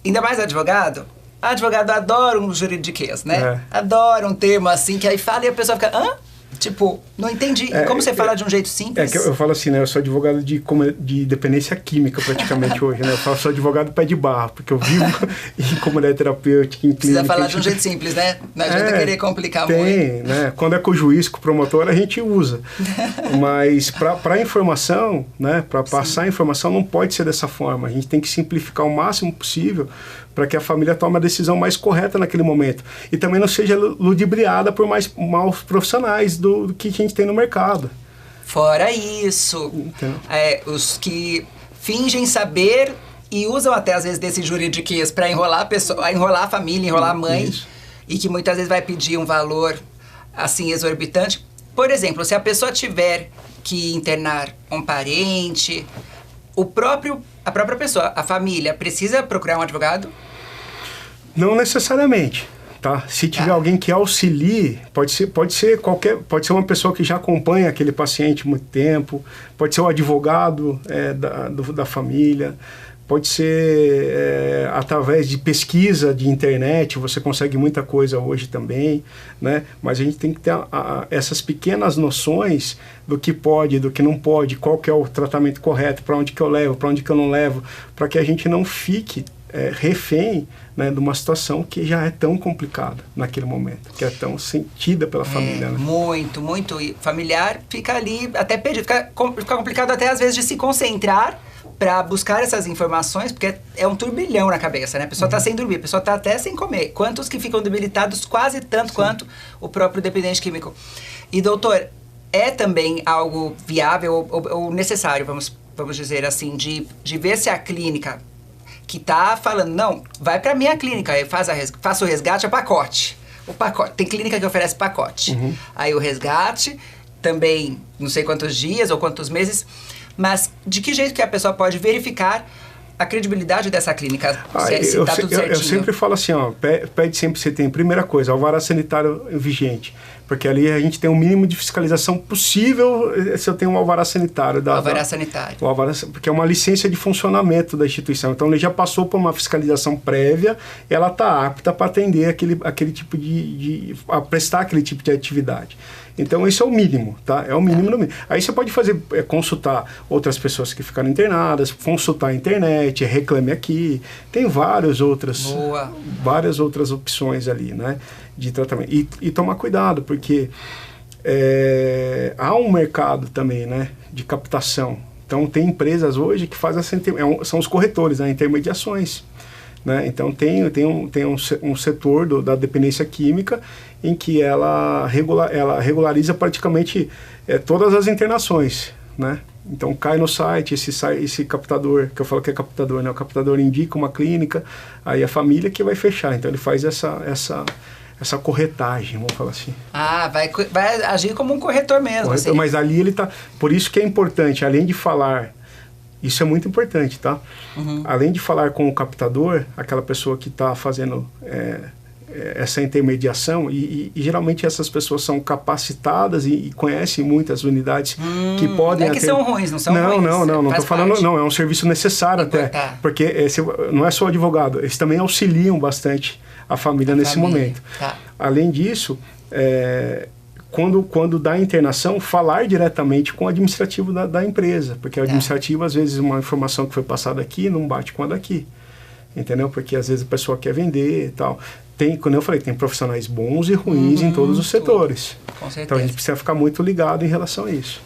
S1: ainda mais advogado adora um juridiquês, né? Adora um termo assim, que aí fala e a pessoa fica, tipo, não entendi. Como você fala de um jeito simples?
S2: Que eu falo assim, né? Eu sou advogado de dependência química praticamente hoje, né? Eu sou advogado pé de barra, porque eu vivo em comunidade terapêutica, em clínica.
S1: Precisa falar de um jeito simples, né? Não adianta querer complicar muito.
S2: Né? Quando é com o juiz, com o promotor, a gente usa. Mas para informação, né? Para passar a informação, não pode ser dessa forma. A gente tem que simplificar o máximo possível para que a família tome a decisão mais correta naquele momento. E também não seja ludibriada por mais maus profissionais do que a gente tem no mercado.
S1: Fora isso, os que fingem saber e usam até às vezes desse juridiquês para enrolar a pessoa, enrolar a família, enrolar a mãe, e que muitas vezes vai pedir um valor assim exorbitante. Por exemplo, se a pessoa tiver que internar um parente, a própria pessoa, a família, precisa procurar um advogado?
S2: Não necessariamente, tá? Se tiver alguém que auxilie, pode ser uma pessoa que já acompanha aquele paciente há muito tempo, pode ser o advogado da família, pode ser através de pesquisa de internet, você consegue muita coisa hoje também, né? Mas a gente tem que ter essas pequenas noções do que pode, do que não pode, qual que é o tratamento correto, para onde que eu levo, para onde que eu não levo, para que a gente não fique refém, né, de uma situação que já é tão complicada naquele momento, que é tão sentida pela família. Né?
S1: Muito, muito. E familiar fica ali até perdido, fica complicado até às vezes de se concentrar para buscar essas informações, porque é um turbilhão na cabeça, né? A pessoa está sem dormir, a pessoa está até sem comer. Quantos que ficam debilitados quase tanto quanto o próprio dependente químico. E, doutor, é também algo viável ou necessário, vamos dizer assim, de ver se a clínica que está falando, não, vai para minha clínica, aí faça o resgate, é pacote. O pacote. Tem clínica que oferece pacote. Aí o resgate, também, não sei quantos dias ou quantos meses, mas de que jeito que a pessoa pode verificar a credibilidade dessa clínica? Se tá tudo certinho.
S2: Eu sempre falo assim, ó, pede sempre, você tem, primeira coisa, alvará sanitário vigente, porque ali a gente tem o mínimo de fiscalização possível se eu tenho um alvará sanitário.
S1: Alvará sanitário.
S2: Porque é uma licença de funcionamento da instituição, então ele já passou por uma fiscalização prévia, ela está apta para atender aquele tipo a prestar aquele tipo de atividade. Então, isso é o mínimo, tá? É o mínimo do mínimo. Aí você pode fazer, consultar outras pessoas que ficaram internadas, consultar a internet, reclame aqui. Tem várias outras opções ali, né? De tratamento. E tomar cuidado, porque há um mercado também, né? De captação. Então, tem empresas hoje que fazem são os corretores, né? Intermediações. Né? Então tem um setor da dependência química em que ela regulariza praticamente todas as internações, né? Então cai no site esse captador, que eu falo que é captador, né? O captador indica uma clínica, aí a família que vai fechar, então ele faz essa corretagem, vamos falar assim.
S1: Vai agir como um corretor mesmo. Assim.
S2: Mas ali ele tá, por isso que é importante, além de falar. Isso é muito importante, tá? Além de falar com o captador, aquela pessoa que está fazendo essa intermediação, e geralmente essas pessoas são capacitadas e conhecem muitas unidades que podem...
S1: Não é que são ruins, não são ruins.
S2: Não estou falando, não, é um serviço necessário até, porque não é só o advogado, eles também auxiliam bastante a família nesse momento.
S1: Tá.
S2: Além disso, quando dá internação, falar diretamente com o administrativo da empresa, porque o administrativo, às vezes, uma informação que foi passada aqui não bate com a daqui, entendeu? Porque às vezes a pessoa quer vender e tal. Como eu falei, tem profissionais bons e ruins em todos os setores.
S1: Com certeza.
S2: Então a gente precisa ficar muito ligado em relação a isso.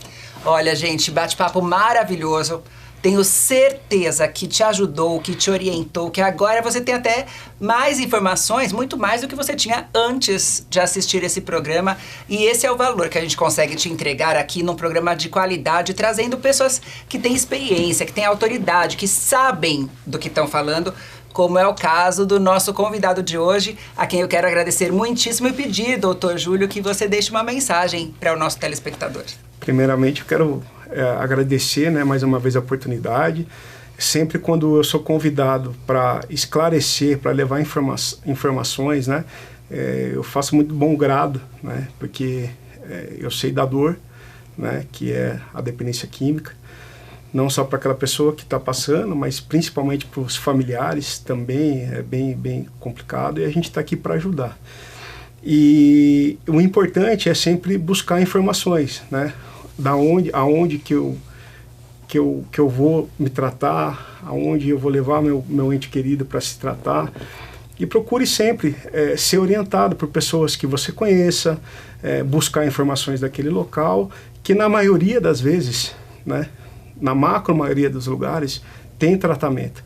S1: Olha, gente, bate-papo maravilhoso. Tenho certeza que te ajudou, que te orientou, que agora você tem até mais informações, muito mais do que você tinha antes de assistir esse programa. E esse é o valor que a gente consegue te entregar aqui num programa de qualidade, trazendo pessoas que têm experiência, que têm autoridade, que sabem do que estão falando, como é o caso do nosso convidado de hoje, a quem eu quero agradecer muitíssimo e pedir, doutor Júlio, que você deixe uma mensagem para o nosso telespectador.
S2: Primeiramente, eu quero agradecer, né, mais uma vez a oportunidade. Sempre quando eu sou convidado para esclarecer, para levar informações, né, eu faço muito bom grado, né, porque eu sei da dor, né, que é a dependência química, não só para aquela pessoa que está passando, mas principalmente para os familiares também é bem complicado, e a gente está aqui para ajudar. E o importante é sempre buscar informações, né? Aonde que eu vou me tratar, aonde eu vou levar meu ente querido para se tratar. E procure sempre ser orientado por pessoas que você conheça, buscar informações daquele local, que na maioria das vezes, né, na macro maioria dos lugares, tem tratamento.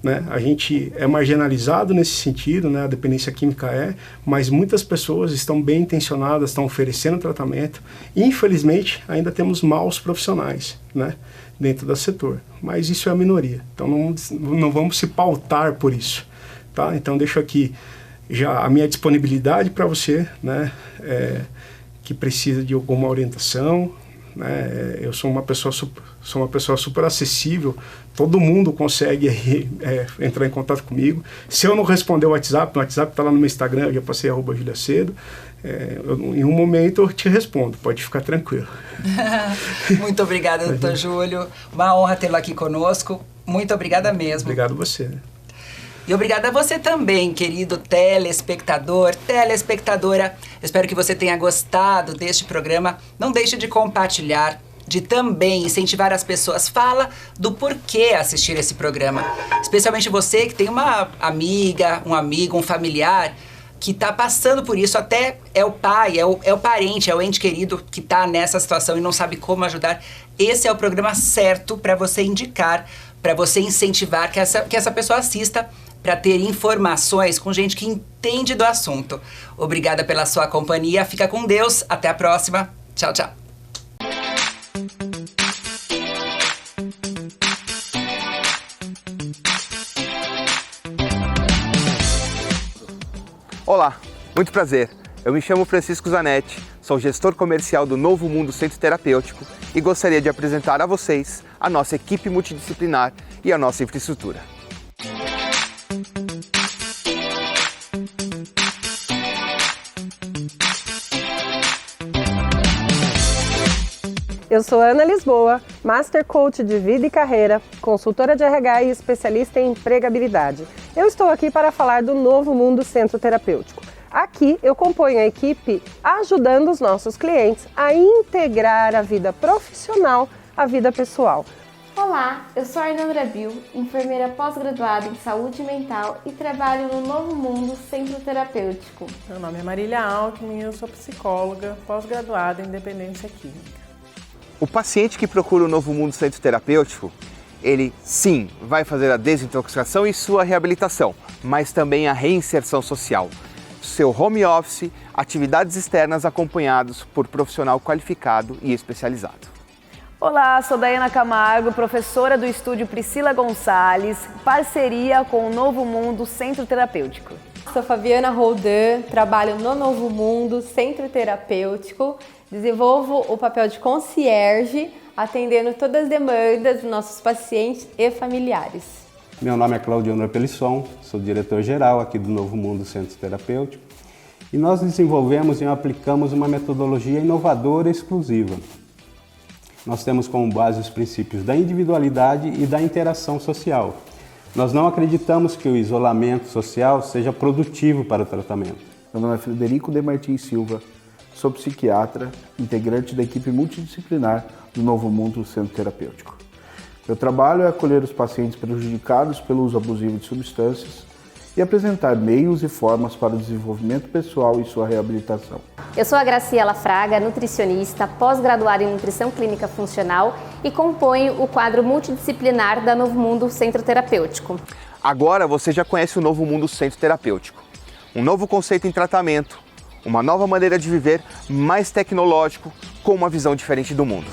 S2: Né? A gente é marginalizado nesse sentido, né? A dependência química mas muitas pessoas estão bem intencionadas, estão oferecendo tratamento. Infelizmente, ainda temos maus profissionais, né, dentro do setor, mas isso é a minoria. Então não vamos se pautar por isso, tá? Então deixo aqui já a minha disponibilidade para você, né, que precisa de alguma orientação, né? Eu sou uma pessoa super acessível, todo mundo consegue entrar em contato comigo. Se eu não responder o WhatsApp está lá no meu Instagram, eu já passei @JuliaCedo. Em um momento eu te respondo, pode ficar tranquilo.
S1: Muito obrigada, doutor Júlio. Uma honra tê-lo aqui conosco. Muito obrigada mesmo.
S2: Obrigado a você.
S1: E obrigada a você também, querido telespectador, telespectadora. Espero que você tenha gostado deste programa. Não deixe de compartilhar, de também incentivar as pessoas. Fala do porquê assistir esse programa. Especialmente você que tem uma amiga, um amigo, um familiar que está passando por isso, até é o pai, é o parente, é o ente querido que está nessa situação e não sabe como ajudar. Esse é o programa certo para você indicar, para você incentivar que essa pessoa assista, para ter informações com gente que entende do assunto. Obrigada pela sua companhia, fica com Deus, até a próxima, tchau, tchau.
S10: Olá, muito prazer. Eu me chamo Francisco Zanetti, sou gestor comercial do Novo Mundo Centro Terapêutico e gostaria de apresentar a vocês a nossa equipe multidisciplinar e a nossa infraestrutura.
S11: Eu sou Ana Lisboa, Master Coach de Vida e Carreira, consultora de RH e especialista em empregabilidade. Eu estou aqui para falar do Novo Mundo Centro Terapêutico. Aqui eu componho a equipe ajudando os nossos clientes a integrar a vida profissional à vida pessoal.
S12: Olá, eu sou a Arnandra Bill, enfermeira pós-graduada em saúde mental e trabalho no Novo Mundo Centro Terapêutico.
S13: Meu nome é Marília Alckmin e eu sou psicóloga pós-graduada em dependência química.
S10: O paciente que procura o Novo Mundo Centro Terapêutico, ele sim vai fazer a desintoxicação e sua reabilitação, mas também a reinserção social. Seu home office, atividades externas acompanhados por profissional qualificado e especializado.
S14: Olá, sou Daiana Camargo, professora do estúdio Priscila Gonçalves, parceria com o Novo Mundo Centro Terapêutico.
S15: Sou Fabiana Roldan, trabalho no Novo Mundo Centro Terapêutico, desenvolvo o papel de concierge, atendendo todas as demandas dos nossos pacientes e familiares.
S16: Meu nome é Claudio Pelisson, sou diretor-geral aqui do Novo Mundo Centro Terapêutico e nós desenvolvemos e aplicamos uma metodologia inovadora e exclusiva. Nós temos como base os princípios da individualidade e da interação social. Nós não acreditamos que o isolamento social seja produtivo para o tratamento.
S17: Meu nome é Frederico de Martins Silva, sou psiquiatra, integrante da equipe multidisciplinar do Novo Mundo Centro Terapêutico. Meu trabalho é acolher os pacientes prejudicados pelo uso abusivo de substâncias e apresentar meios e formas para o desenvolvimento pessoal e sua reabilitação.
S12: Eu sou a Graciela Fraga, nutricionista, pós-graduada em Nutrição Clínica Funcional e componho o quadro multidisciplinar da Novo Mundo Centro Terapêutico.
S10: Agora você já conhece o Novo Mundo Centro Terapêutico. Um novo conceito em tratamento, uma nova maneira de viver, mais tecnológico, com uma visão diferente do mundo.